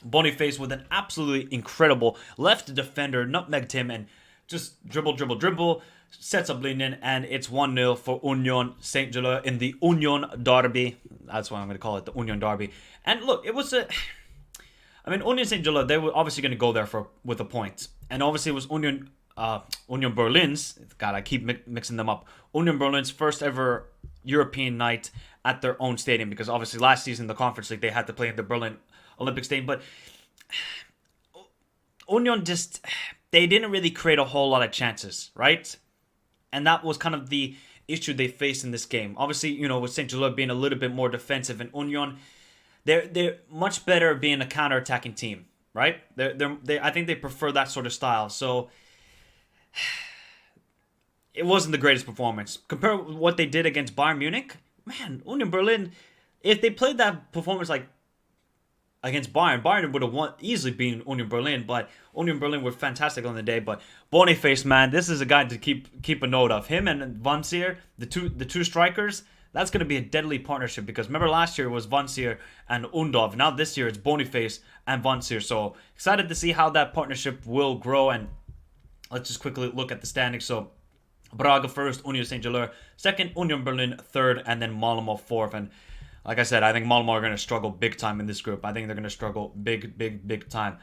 Boniface with an absolutely incredible left defender, nutmegged him, and just dribble, sets up Linen, and it's 1-0 for Union Saint-Gilloise in the Union Derby. That's why I'm going to call it the Union Derby. And look, it was Union Saint-Gilloise, they were obviously going to go there with a point. And obviously it was Union Berlin's, God, I keep mixing them up, Union Berlin's first ever European night at their own stadium, because obviously last season, the Conference League, they had to play in the Berlin Olympic Stadium. But Union they didn't really create a whole lot of chances, right? And that was kind of the issue they faced in this game. Obviously, with Saint-Gilloise being a little bit more defensive, and Union, they're much better being a counter-attacking team, right? I think they prefer that sort of style. So it wasn't the greatest performance. Compare what they did against Bayern Munich. Man, Union Berlin, if they played that performance like against Bayern, Bayern would have won easily beaten Union Berlin, but Union Berlin were fantastic on the day. But Boniface, man, this is a guy to keep a note of. Him and Van Sier, the two strikers, that's going to be a deadly partnership because remember last year it was Van Sier and Undov. Now this year it's Boniface and Van Sier. So excited to see how that partnership will grow. And let's just quickly look at the standings. So Braga first, Union Saint-Gilloise second, Union Berlin third, and then Malmo fourth. And like I said, I think Malmo are going to struggle big time in this group. I think they're going to struggle big time.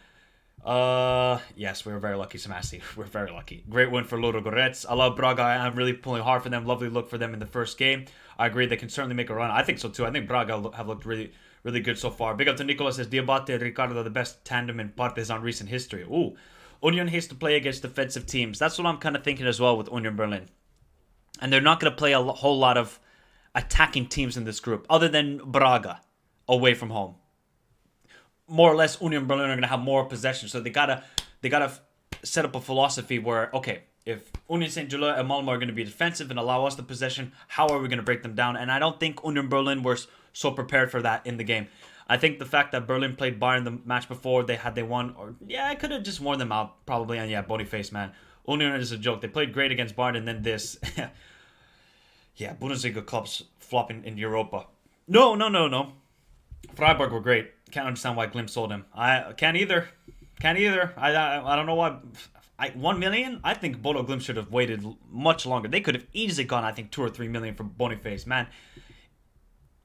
Yes, we were very lucky, Samasi. We're very lucky. Great win for Ludogorets. I love Braga. I'm really pulling hard for them. Lovely look for them in the first game. I agree. They can certainly make a run. I think so too. I think Braga have looked really good so far. Big up to Nicolas says Diabate and Ricardo are the best tandem in Partizan recent history. Ooh. Union has to play against defensive teams. That's what I'm kind of thinking as well with Union Berlin. And they're not going to play a whole lot of attacking teams in this group other than Braga away from home. More or less Union Berlin are going to have more possession, so they gotta set up a philosophy where, okay, if Union Saint-Gilloise and Malmo are going to be defensive and allow us the possession, how are we going to break them down? And I don't think Union Berlin were so prepared for that in the game. I think the fact that Berlin played Bayern the match before they won, or I could have just worn them out probably. And yeah, Boniface, man, Union is a joke. They played great against Bayern, and then this. Yeah, Bundesliga clubs flopping in Europa. No. Freiburg were great. Can't understand why Glimt sold him. I can't either. I don't know why. 1 million? I think Bodo Glimt should have waited much longer. They could have easily gone, I think, 2 or 3 million for Boniface. Man,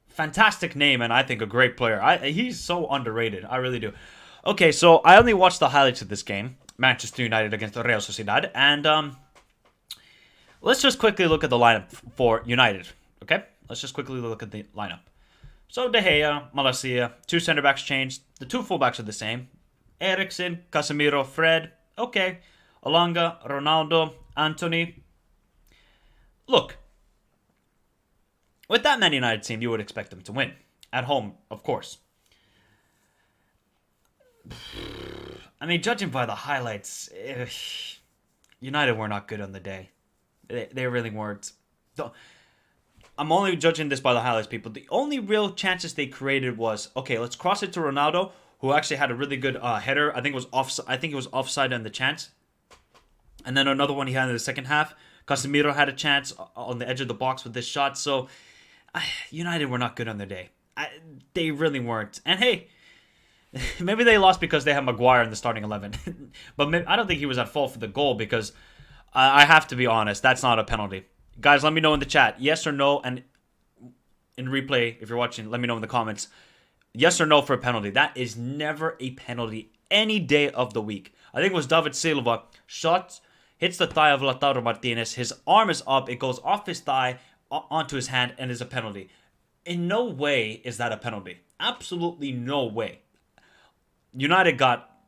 fantastic name, and I think a great player. He's so underrated. I really do. Okay, so I only watched the highlights of this game. Manchester United against Real Sociedad. And let's just quickly look at the lineup for United. Okay? Let's just quickly look at the lineup. So De Gea, Malacia, 2 center backs changed. The 2 fullbacks are the same. Eriksen, Casemiro, Fred. Okay. Alanga, Ronaldo, Anthony. Look. With that Man United team, you would expect them to win. At home, of course. I mean, judging by the highlights, United were not good on the day. They really weren't. I'm only judging this by the highlights, people. The only real chances they created was, okay, let's cross it to Ronaldo, who actually had a really good header. I think it was offside on the chance. And then another one he had in the second half. Casemiro had a chance on the edge of the box with this shot. So United were not good on their day. They really weren't. And hey, maybe they lost because they had Maguire in the starting 11. But I don't think he was at fault for the goal because I have to be honest, that's not a penalty. Guys, let me know in the chat, yes or no, and in replay, if you're watching, let me know in the comments, yes or no for a penalty. That is never a penalty any day of the week. I think it was David Silva, hits the thigh of Lautaro Martinez, his arm is up, it goes off his thigh, onto his hand, and is a penalty. In no way is that a penalty. Absolutely no way. United got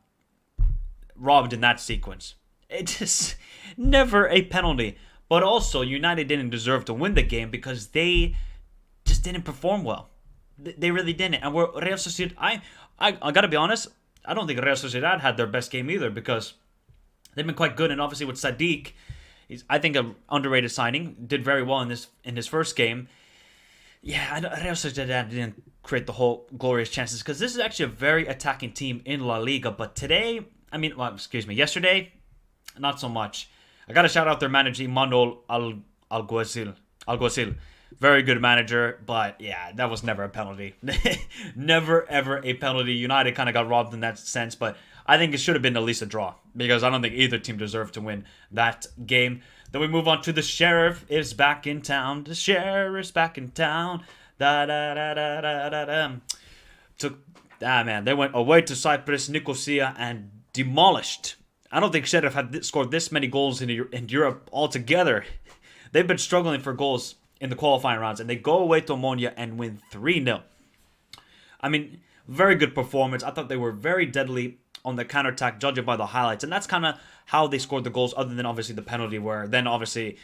robbed in that sequence. It's just never a penalty. But also, United didn't deserve to win the game because they just didn't perform well. They really didn't. And Real Sociedad, I gotta be honest, I don't think Real Sociedad had their best game either because they've been quite good. And obviously with Sadiq, he's, I think, an underrated signing. Did very well in his first game. Yeah, Real Sociedad didn't create the whole glorious chances because this is actually a very attacking team in La Liga. But yesterday, not so much. I got to shout out their manager, Manuel Alguacil. Very good manager, but yeah, that was never a penalty. Never, ever a penalty. United kind of got robbed in that sense, but I think it should have been at least a draw because I don't think either team deserved to win that game. Then we move on to the Sheriff is back in town. The Sheriff's back in town. They went away to Cyprus, Nicosia, and demolished. I don't think Sheriff had scored this many goals in Europe altogether. They've been struggling for goals in the qualifying rounds, and they go away to Omonia and win 3-0. I mean, very good performance. I thought they were very deadly on the counterattack, judging by the highlights, and that's kind of how they scored the goals, other than obviously the penalty, where then obviously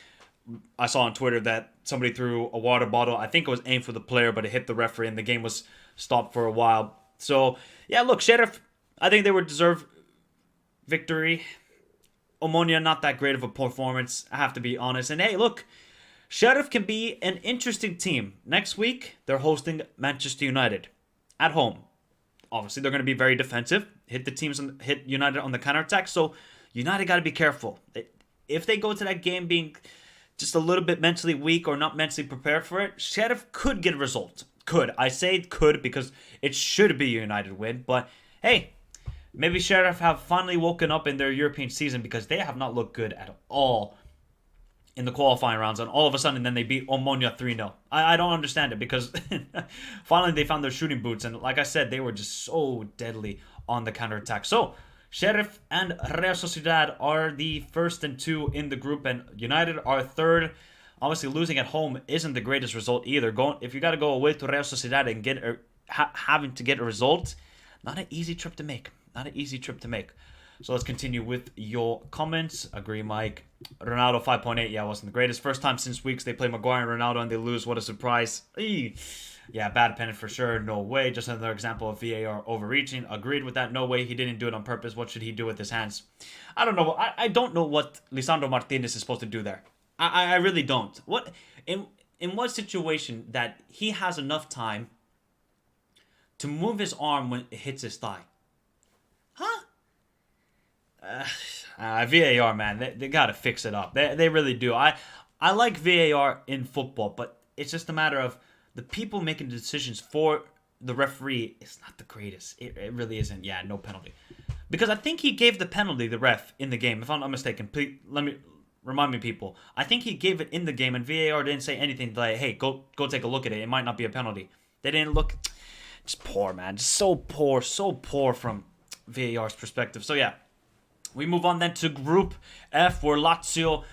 I saw on Twitter that somebody threw a water bottle. I think it was aimed for the player, but it hit the referee, and the game was stopped for a while. So, yeah, look, Sheriff, I think they were deserved victory. Omonia, not that great of a performance, I have to be honest. And hey, look, Sheriff can be an interesting team. Next week, they're hosting Manchester United at home. Obviously, they're going to be very defensive, hit United on the counterattack, so United got to be careful. If they go to that game being just a little bit mentally weak or not mentally prepared for it, Sheriff could get a result. Could. I say could because it should be a United win, but hey, maybe Sheriff have finally woken up in their European season because they have not looked good at all in the qualifying rounds, and all of a sudden then they beat Omonia 3-0. I don't understand it because finally they found their shooting boots, and like I said, they were just so deadly on the counterattack. So Sheriff and Real Sociedad are the first and two in the group, and United are third. Obviously, losing at home isn't the greatest result either. If you got to go away to Real Sociedad and having to get a result, not an easy trip to make. Not an easy trip to make. So let's continue with your comments. Agree, Mike. Ronaldo 5.8. Yeah, wasn't the greatest. First time since weeks they play Maguire and Ronaldo and they lose. What a surprise. Eee. Yeah, bad penalty for sure. No way. Just another example of VAR overreaching. Agreed with that. No way. He didn't do it on purpose. What should he do with his hands? I don't know. I don't know what Lisandro Martinez is supposed to do there. I really don't. What in what situation that he has enough time to move his arm when it hits his thigh? Huh? VAR, man, they gotta fix it up. They really do. I like VAR in football, but it's just a matter of the people making the decisions for the referee. It's not the greatest. It really isn't. Yeah, no penalty. Because I think he gave the penalty, the ref, in the game. If I'm not mistaken, please, let me remind me, people. I think he gave it in the game, and VAR didn't say anything like, hey, go take a look at it. It might not be a penalty. They didn't look. Just poor, man. Just so poor from VAR's perspective. So, yeah. We move on then to Group F, where Lazio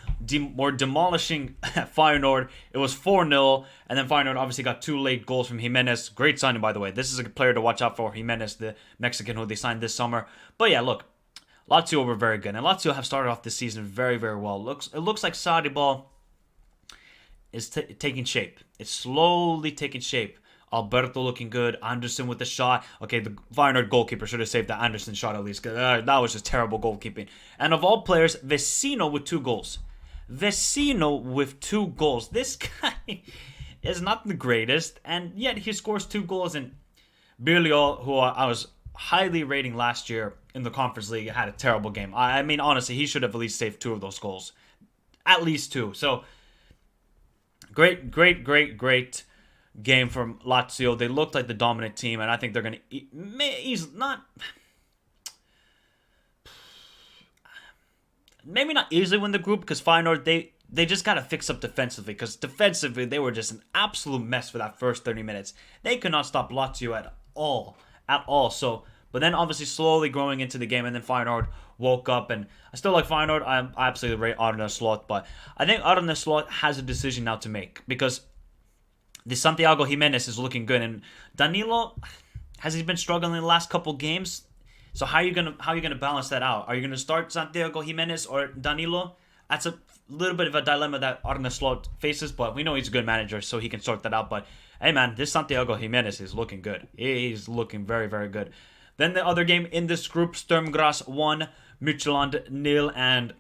were demolishing Feyenoord. It was 4-0, and then Feyenoord obviously got 2 late goals from Jimenez. Great signing, by the way. This is a player to watch out for, Jimenez, the Mexican who they signed this summer. But yeah, look, Lazio were very good, and Lazio have started off this season very, very well. It looks like Sarri ball is taking shape. It's slowly taking shape. Alberto looking good. Anderson with the shot. Okay, the Feyenoord goalkeeper should have saved the Anderson shot at least. That was just terrible goalkeeping. And of all players, Vecino with 2 goals. Vecino with 2 goals. This guy is not the greatest, and yet he scores 2 goals. And Birliol, who I was highly rating last year in the Conference League, had a terrible game. I mean, honestly, he should have at least saved 2 of those goals. At least 2. So, great game from Lazio. They looked like the dominant team, and I think they're going to maybe not easily win the group, because Feyenoord, they just got to fix up defensively, because defensively they were just an absolute mess for that first 30 minutes. They could not stop Lazio at all. So, but then obviously slowly growing into the game, and then Feyenoord woke up, and I still like Feyenoord. I absolutely rate Arne Slot, but I think Arne Slot has a decision now to make, because the Santiago Jimenez is looking good, and Danilo, has he been struggling in the last couple games? So how are you gonna balance that out? Are you gonna start Santiago Jimenez or Danilo? That's a little bit of a dilemma that Arne Slot faces, but we know he's a good manager, so he can sort that out. But hey, man, this Santiago Jimenez is looking good. He's looking very, very good. Then the other game in this group, Sturm Graz 1, Midtjylland 0, and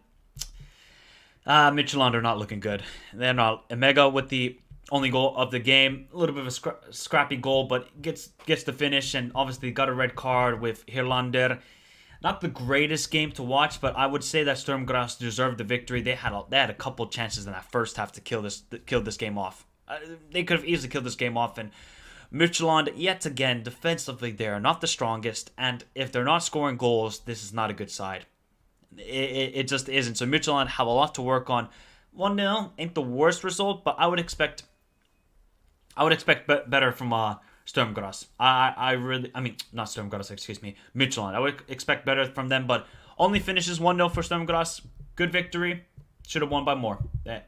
Midtjylland are not looking good. They're not. Emega with the only goal of the game, a little bit of a scrappy goal, but gets the finish, and obviously got a red card with Hirlander. Not the greatest game to watch, but I would say that Sturm Graz deserved the victory. They had a couple chances in that first half to kill this game off. They could have easily killed this game off, and Midtjylland, yet again, defensively they are not the strongest, and if they're not scoring goals, this is not a good side. It just isn't. So Midtjylland have a lot to work on. 1-0 ain't the worst result, but I would expect better from Sturm Graz. Not Sturm Graz, excuse me, Midtjylland. I would expect better from them, but only finishes 1-0 for Sturm Graz. Good victory. Should have won by more.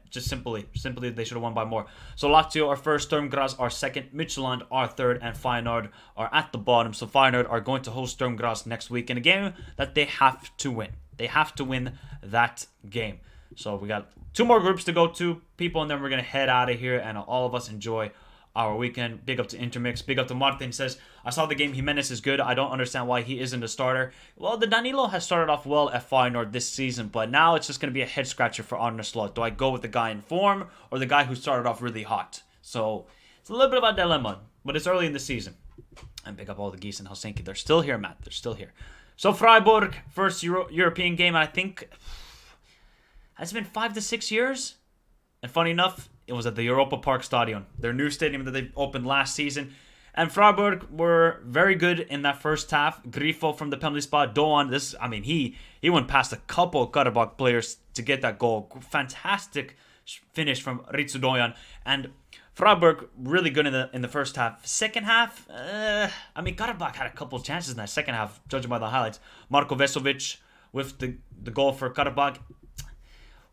Just simply, they should have won by more. So Lazio are first, Sturm Graz are second, Midtjylland are third, and Feyenoord are at the bottom. So Feyenoord are going to host Sturm Graz next week in a game that they have to win. They have to win that game. So we got 2 more groups to go to, people, and then we're going to head out of here and all of us enjoy our weekend. Big up to Intermix. Big up to Martin. Says, I saw the game. Jimenez is good. I don't understand why he isn't a starter. Well, the Danilo has started off well at Feyenoord this season, but now it's just going to be a head scratcher for Arne Slot. Do I go with the guy in form or the guy who started off really hot? So it's a little bit of a dilemma, but it's early in the season. And pick up all the geese in Helsinki. They're still here, Matt. They're still here. So Freiburg, first European game, and I think has it been 5 to 6 years? And funny enough, it was at the Europa Park Stadion, their new stadium that they opened last season. And Freiburg were very good in that first half. Grifo from the penalty spot. Doan, he went past a couple of Karabakh players to get that goal. Fantastic finish from Ritsu Dojan. And Freiburg really good in the first half. Second half, Karabakh had a couple of chances in that second half, judging by the highlights. Marko Vesovic with the goal for Karabakh.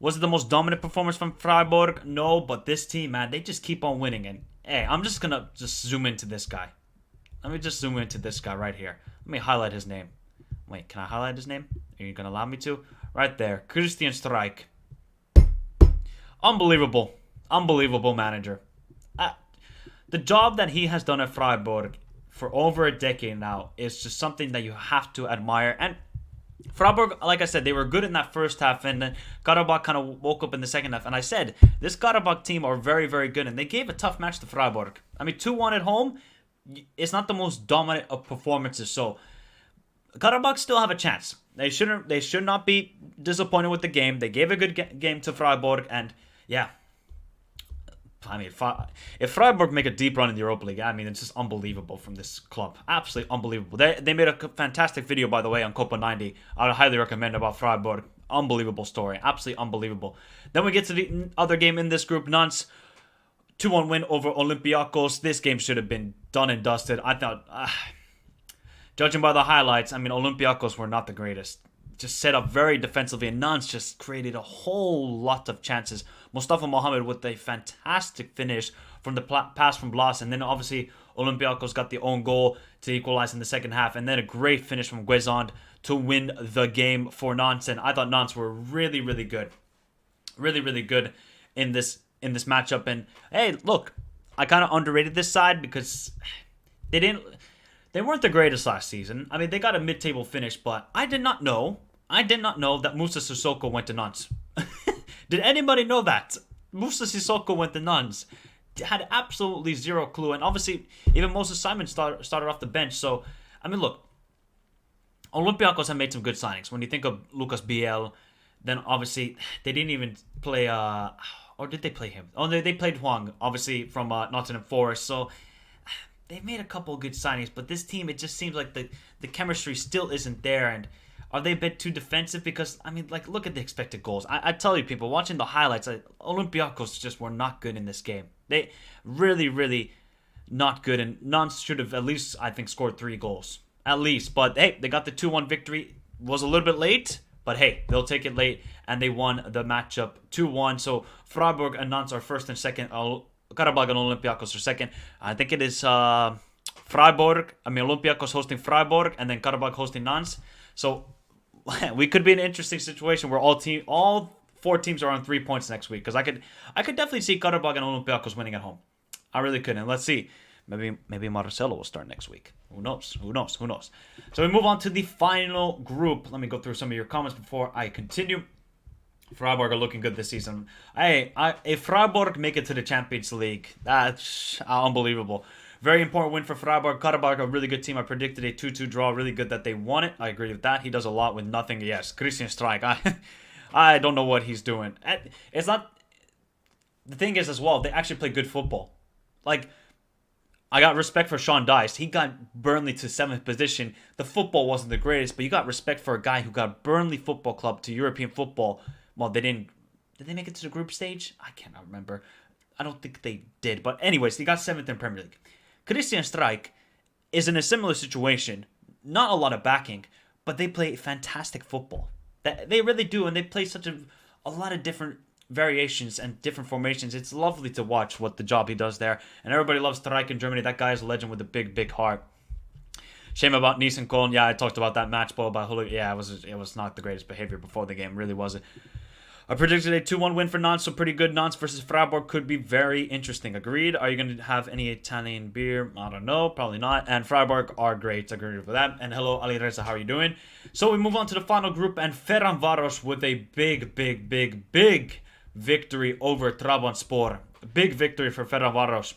Was it the most dominant performance from Freiburg? No, but this team, man, they just keep on winning. And hey, I'm just gonna zoom into this guy. Let me just zoom into this guy right here. Let me highlight his name. Wait, can I highlight his name? Are you gonna allow me to? Right there, Christian Streich. Unbelievable manager. The job that he has done at Freiburg for over a decade now is just something that you have to admire. And Freiburg, like I said, they were good in that first half, and then Karabakh kind of woke up in the second half. And I said, this Karabakh team are very, very good, and they gave a tough match to Freiburg. 2-1 at home, it's not the most dominant of performances, so Karabakh still have a chance. They should not be disappointed with the game. They gave a good game to Freiburg, and yeah. If Freiburg make a deep run in the Europa League, it's just unbelievable from this club. Absolutely unbelievable. They made a fantastic video, by the way, on Copa 90. I would highly recommend about Freiburg. Unbelievable story. Absolutely unbelievable. Then we get to the other game in this group, Nantes. 2-1 win over Olympiacos. This game should have been done and dusted. I thought, judging by the highlights, Olympiacos were not the greatest. Just set up very defensively, and Nantes just created a whole lot of chances. Mustafa Mohamed with a fantastic finish from the pass from Blas, and then obviously Olympiacos got the own goal to equalize in the second half, and then a great finish from Guezond to win the game for Nantes. And I thought Nantes were really, really good. Really, really good in this matchup. And hey, look, I kind of underrated this side because they weren't the greatest last season. They got a mid-table finish, but I did not know that Moussa Sissoko went to Nantes. Did anybody know that? Moussa Sissoko went to Nantes. Had absolutely zero clue. And obviously, even Moses Simon started off the bench. So, look, Olympiacos have made some good signings. When you think of Lucas Biel, then obviously they didn't even play, or did they play him? Oh, they played Huang, obviously, from Nottingham Forest. So, they made a couple of good signings, but this team, it just seems like the chemistry still isn't there. And are they a bit too defensive? Because, look at the expected goals. I tell you, people, watching the highlights, Olympiacos just were not good in this game. They really, really not good. And Nantes should have at least, I think, scored 3 goals. At least. But, hey, they got the 2-1 victory. Was a little bit late, but, hey, they'll take it late. And they won the matchup 2-1. So, Freiburg and Nantes are first and second. Karabakh and Olympiacos are second. I think it is Olympiacos hosting Freiburg and then Karabakh hosting Nantes. So we could be in an interesting situation where all 4 teams are on 3 points next week. Because I could definitely see Karabakh and Olympiacos winning at home. I really could. And let's see. Maybe Marcelo will start next week. Who knows? So we move on to the final group. Let me go through some of your comments before I continue. Freiburg are looking good this season. If Freiburg make it to the Champions League, that's unbelievable. Very important win for Freiburg. Karabakh, a really good team. I predicted a 2-2 draw. Really good that they won it. I agree with that. He does a lot with nothing. Yes, Christian Streich. I don't know what he's doing. It's not... The thing is as well, they actually play good football. I got respect for Sean Dyche. He got Burnley to 7th position. The football wasn't the greatest, but you got respect for a guy who got Burnley Football Club to European football. Well, they didn't... Did they make it to the group stage? I cannot remember. I don't think they did. But anyways, he got 7th in Premier League. Christian Streich is in a similar situation. Not a lot of backing, but they play fantastic football. They really do, and they play such a lot of different variations and different formations. It's lovely to watch what the job he does there. And everybody loves Streich in Germany. That guy is a legend with a big, big heart. Shame about Nice and Cologne. Yeah, I talked about that match ball by Hulu. Yeah, it was not the greatest behavior before the game. Really wasn't. I predicted a 2-1 win for Nantes, so pretty good. Nantes versus Freiburg could be very interesting. Agreed. Are you going to have any Italian beer? I don't know. Probably not. And Freiburg are great. Agreed with that. And hello, Ali Reza. How are you doing? So we move on to the final group, and Ferencvárosi with a big victory over Trabzonspor. Big victory for Ferencvárosi.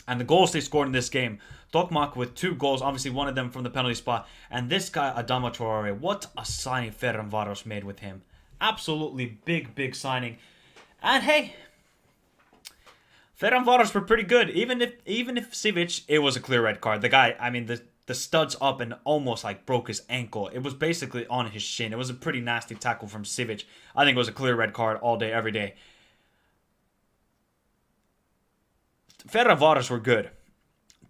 And the goals they scored in this game. Tokmak with 2 goals, obviously one of them from the penalty spot. And this guy, Adama Traore, what a signing Ferencvárosi made with him. Absolutely big signing. And hey, Ferencvárosi were pretty good. Even if Sivic, it was a clear red card. The guy, I mean, the stud's up and almost like broke his ankle. It was basically on his shin. It was a pretty nasty tackle from Sivic. I think it was a clear red card all day, every day. Ferencvárosi were good.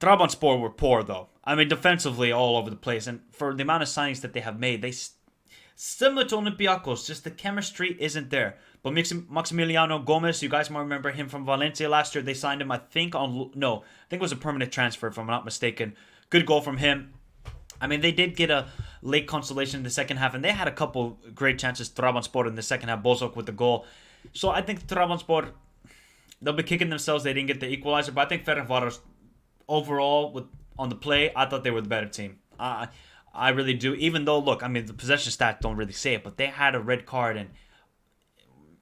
Trabzonspor were poor though. I mean, defensively all over the place. And for the amount of signings that they have made, they similar to Olympiacos, just the chemistry isn't there. But Maximiliano Gomez, you guys might remember him from Valencia last year. They signed him, I think it was a permanent transfer, if I'm not mistaken. Good goal from him. I mean, they did get a late consolation in the second half, and they had a couple great chances, Trabzonspor, in the second half. Bozok with the goal. So I think Trabzonspor, they'll be kicking themselves they didn't get the equalizer. But I think Ferencvárosi, overall, on the play, I thought they were the better team. I really do. Even though, look, I mean, the possession stats don't really say it, but they had a red card, and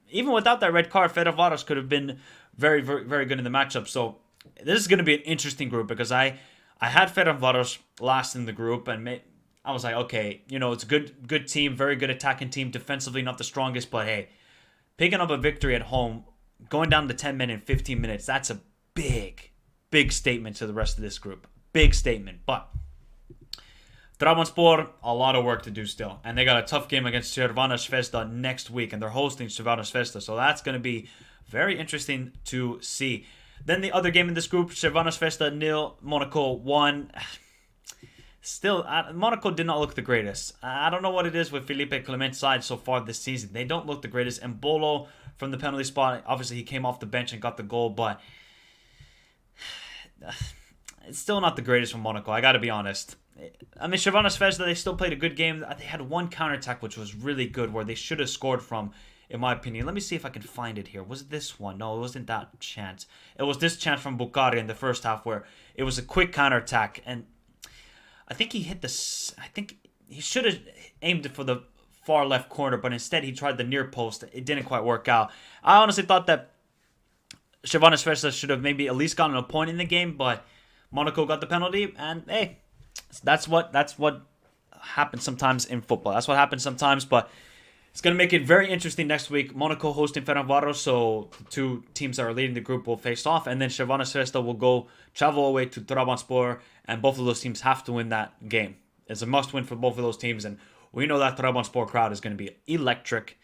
even without that red card, Ferencvárosi could have been very good in the matchup. So this is going to be an interesting group because I had Ferencvárosi last in the group, and I was like, okay, it's a good team, very good attacking team, defensively not the strongest, but hey, picking up a victory at home, going down to 10 minutes, 15 minutes, that's a big statement to the rest of this group. Big statement, but Trabzonspor, a lot of work to do still. And they got a tough game against Crvena Zvezda next week. And they're hosting Crvena Zvezda. So that's going to be very interesting to see. Then the other game in this group, Crvena Zvezda 0, Monaco 1. Still, Monaco did not look the greatest. I don't know what it is with Felipe Clement's side so far this season. They don't look the greatest. And Bolo from the penalty spot, obviously he came off the bench and got the goal. But it's still not the greatest from Monaco. I got to be honest. I mean, Crvena Zvezda, they still played a good game. They had one counterattack which was really good where they should have scored from, in my opinion. Let me see if I can find it here. Was it this one? No, it wasn't that chance. It was this chance from Bukhari in the first half where it was a quick counterattack. And I think he hit I think he should have aimed it for the far left corner, but instead he tried the near post. It didn't quite work out. I honestly thought that Crvena Zvezda should have maybe at least gotten a point in the game, but Monaco got the penalty, and hey, that's what happens sometimes in football. That's what happens sometimes, but it's going to make it very interesting next week. Monaco hosting Ferencvárosi, so the two teams that are leading the group will face off, and then Crvena Zvezda will travel away to Trabzonspor, and both of those teams have to win that game. It's a must-win for both of those teams, and we know that Trabzonspor crowd is going to be electric.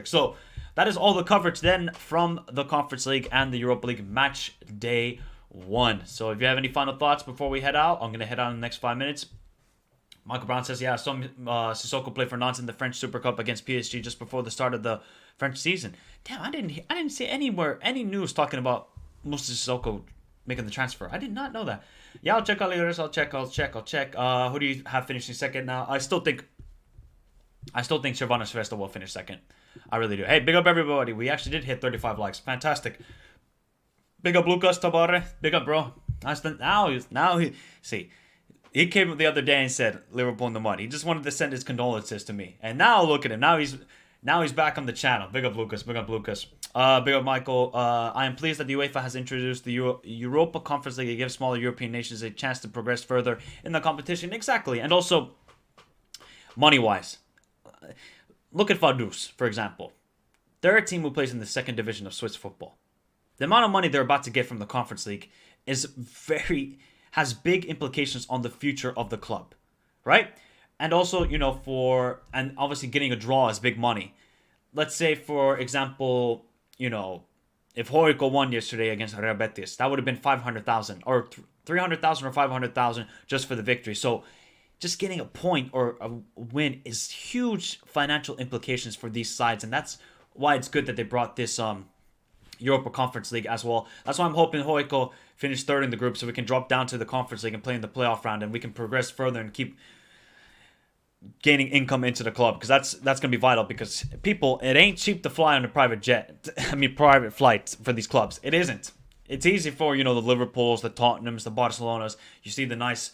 So that is all the coverage then from the Conference League and the Europa League match day 1. So if you have any final thoughts before we head out, I'm going to head out in the next 5 minutes. Michael Brown says, yeah, I saw Sissoko play for Nantes in the French Super Cup against PSG just before the start of the French season. Damn, I didn't see anywhere any news talking about Moussa Sissoko making the transfer. I did not know that. Yeah, I'll check all the others. I'll check. Who do you have finishing second now? I still think Crvena Zvezda will finish second. I really do. Hey, big up everybody. We actually did hit 35 likes. Fantastic. Big up Lucas Tabare. Big up, bro. He came up the other day and said Liverpool in the mud. He just wanted to send his condolences to me. And now look at him. Now he's back on the channel. Big up Lucas. Big up Michael. I am pleased that the UEFA has introduced the Europa Conference League. It gives smaller European nations a chance to progress further in the competition. Exactly. And also, money-wise. Look at Vaduz, for example. They're a team who plays in the second division of Swiss football. The amount of money they're about to get from the Conference League has big implications on the future of the club, right? And also, and obviously getting a draw is big money. Let's say, for example, if Hoiko won yesterday against Real Betis, that would have been 500,000 or 300,000 or 500,000 just for the victory. So just getting a point or a win is huge financial implications for these sides, and that's why it's good that they brought this Europa Conference League as well. That's why I'm hoping Hoiko finish third in the group so we can drop down to the Conference League and play in the playoff round, and we can progress further and keep gaining income into the club, because that's going to be vital, because people, it ain't cheap to fly on a private jet. I mean, private flights for these clubs. It isn't. It's easy for, the Liverpools, the Tottenhams, the Barcelonas. You see the nice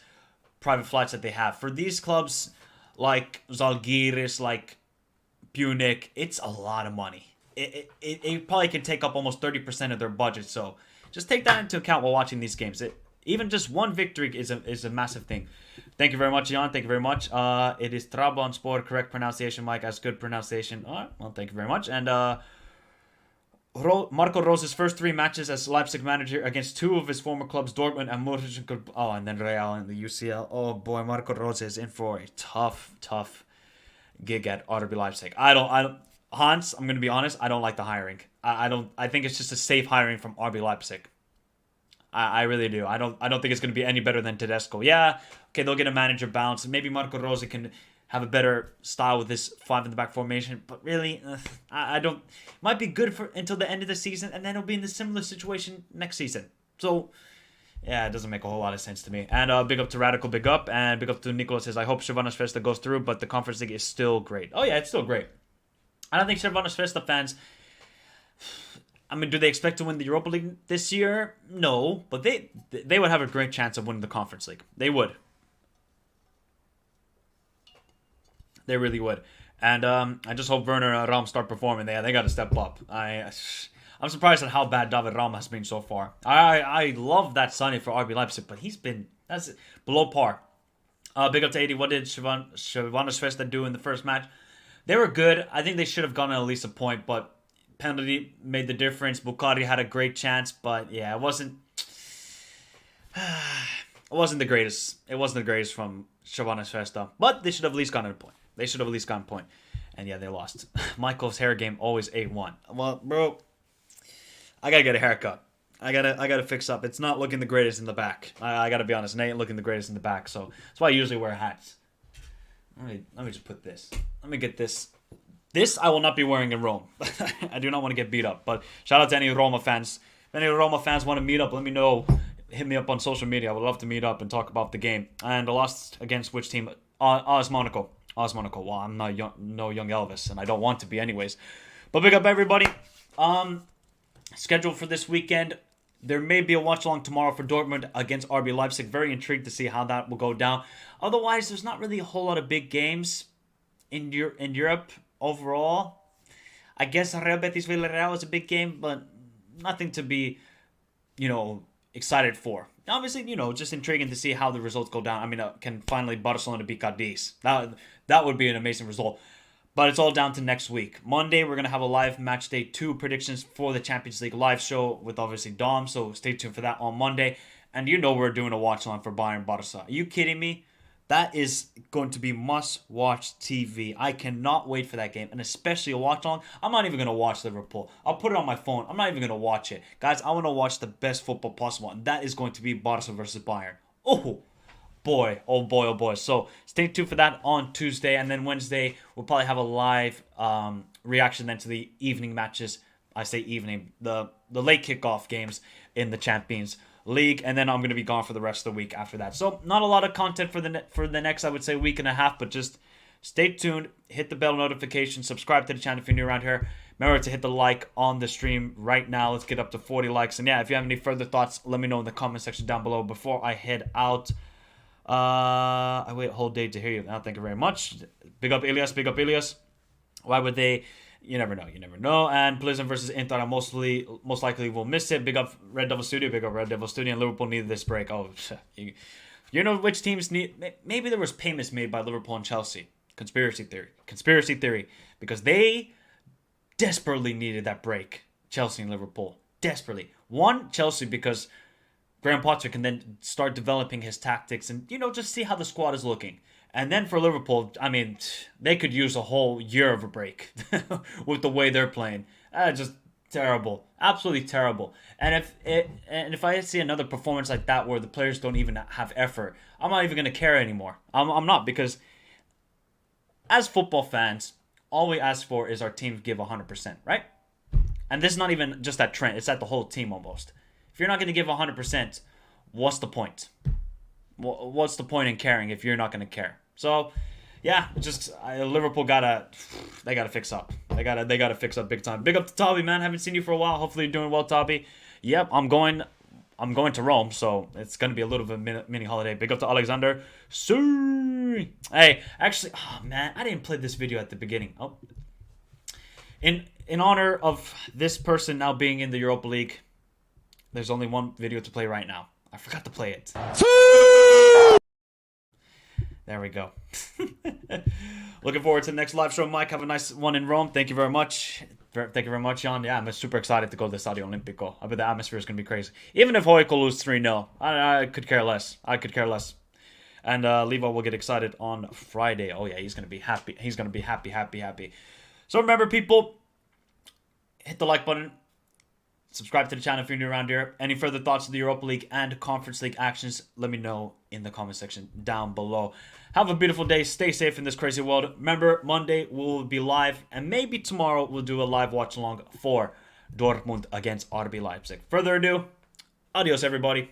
private flights that they have. For these clubs like Zalgiris, like Punic, it's a lot of money. It probably can take up almost 30% of their budget. So just take that into account while watching these games. Even just one victory is a massive thing. Thank you very much, Jan. Thank you very much. It is Trabzonspor. Correct pronunciation, Mike. As good pronunciation. All right. Well, thank you very much. And Marco Rose's first 3 matches as Leipzig manager against 2 of his former clubs, Dortmund and Mönchengladbach. Oh, and then Real in the UCL. Oh boy, Marco Rose is in for a tough gig at RB Leipzig. Hans, I'm gonna be honest. I don't like the hiring. I think it's just a safe hiring from RB Leipzig. I really do. I don't think it's gonna be any better than Tedesco. Yeah, okay, they'll get a manager bounce. Maybe Marco Rose can have a better style with this 5 in the back formation, but really, I don't. Might be good for until the end of the season, and then it'll be in the similar situation next season. So, yeah, it doesn't make a whole lot of sense to me. And big up to Radical, big up, and big up to Nicolas says, I hope Shervanas Festa goes through, but the Conference League is still great. Oh yeah, it's still great. I don't think Shervanas Festa fans. I mean, do they expect to win the Europa League this year? No, but they would have a great chance of winning the Conference League. They would. They really would. And I just hope Werner and Ram start performing. They got to step up. I'm surprised at how bad David Ram has been so far. I love that signing for RB Leipzig, but that's below par. Big up to 80. What did Shervanas Festa do in the first match? They were good. I think they should have gotten at least a point, but penalty made the difference. Bukhari had a great chance, but yeah, it wasn't the greatest. It wasn't the greatest from Shervanas Festa, but they should have at least gotten a point. And yeah, they lost. Michael's hair game always 8-1. Well, bro, I gotta get a haircut. I gotta fix up. It's not looking the greatest in the back. I gotta be honest, it ain't looking the greatest in the back. So that's why I usually wear hats. Let me just put this. Let me get this. This I will not be wearing in Rome. I do not want to get beat up. But shout out to any Roma fans. If any Roma fans want to meet up, let me know. Hit me up on social media. I would love to meet up and talk about the game. And I lost against which team? AS Monaco. Well, I'm not no young Elvis, and I don't want to be anyways. But big up everybody. Schedule for this weekend. There may be a watch along tomorrow for Dortmund against RB Leipzig. Very intrigued to see how that will go down. Otherwise, there's not really a whole lot of big games in Europe overall. I guess Real Betis Villarreal is a big game, but nothing to be, excited for. Obviously, just intriguing to see how the results go down. I mean, can finally Barcelona beat Cadiz? That would be an amazing result. But it's all down to next week. Monday, we're going to have a live Matchday 2 predictions for the Champions League live show with obviously Dom. So stay tuned for that on Monday. And we're doing a watch on for Bayern Barca. Are you kidding me? That is going to be must-watch TV. I cannot wait for that game, and especially a watch-along. I'm not even going to watch Liverpool. I'll put it on my phone. I'm not even going to watch it. Guys, I want to watch the best football possible, and that is going to be Barca versus Bayern. Oh boy. So stay tuned for that on Tuesday, and then Wednesday, we'll probably have a live reaction then to the evening matches. I say evening, the late kickoff games in the Champions League, and then I'm going to be gone for the rest of the week after that. So not a lot of content for the next, I would say, week and a half, but just stay tuned, hit the bell notification, subscribe to the channel if you're new around here. Remember to hit the like on the stream right now. Let's get up to 40 likes. And yeah, if you have any further thoughts, let me know in the comment section down below before I head out. I wait a whole day to hear you. Thank you very much. Big up Ilias. Why would they? You never know. And Blizzard versus Inter, most likely will miss it. Big up Red Devil Studio. And Liverpool needed this break. Oh, you know which teams need? Maybe there was payments made by Liverpool and Chelsea. Conspiracy theory. Because they desperately needed that break. Chelsea and Liverpool. Desperately. One, Chelsea, because Graham Potter can then start developing his tactics and, just see how the squad is looking. And then for Liverpool, I mean, they could use a whole year of a break with the way they're playing. Just terrible. Absolutely terrible. And if I see another performance like that where the players don't even have effort, I'm not even going to care anymore. I'm not, because as football fans, all we ask for is our team to give 100%, right? And this is not even just at Trent. It's at the whole team almost. If you're not going to give 100%, what's the point? What's the point in caring if you're not going to care? So, yeah, just Liverpool gotta fix up. They gotta fix up big time. Big up to Toby, man. Haven't seen you for a while. Hopefully you're doing well, Toby. Yep, I'm going to Rome, so it's gonna be a little bit of a mini holiday. Big up to Alexander. Hey, actually, oh man, I didn't play this video at the beginning. Oh, in honor of this person now being in the Europa League, there's only one video to play right now. I forgot to play it. There we go. Looking forward to the next live show, Mike. Have a nice one in Rome. Thank you very much. Thank you very much, Jan. Yeah, I'm super excited to go to the Stadio Olimpico. I bet the atmosphere is going to be crazy. Even if Hoik will lose 3-0, I could care less. I could care less. And Levo will get excited on Friday. Oh, yeah, he's going to be happy. He's going to be happy. So remember, people, hit the like button. Subscribe to the channel if you're new around here. Any further thoughts of the Europa League and Conference League actions, let me know in the comment section down below. Have a beautiful day. Stay safe in this crazy world. Remember, Monday we'll be live, and maybe tomorrow we'll do a live watch along for Dortmund against RB Leipzig. Further ado, adios, everybody.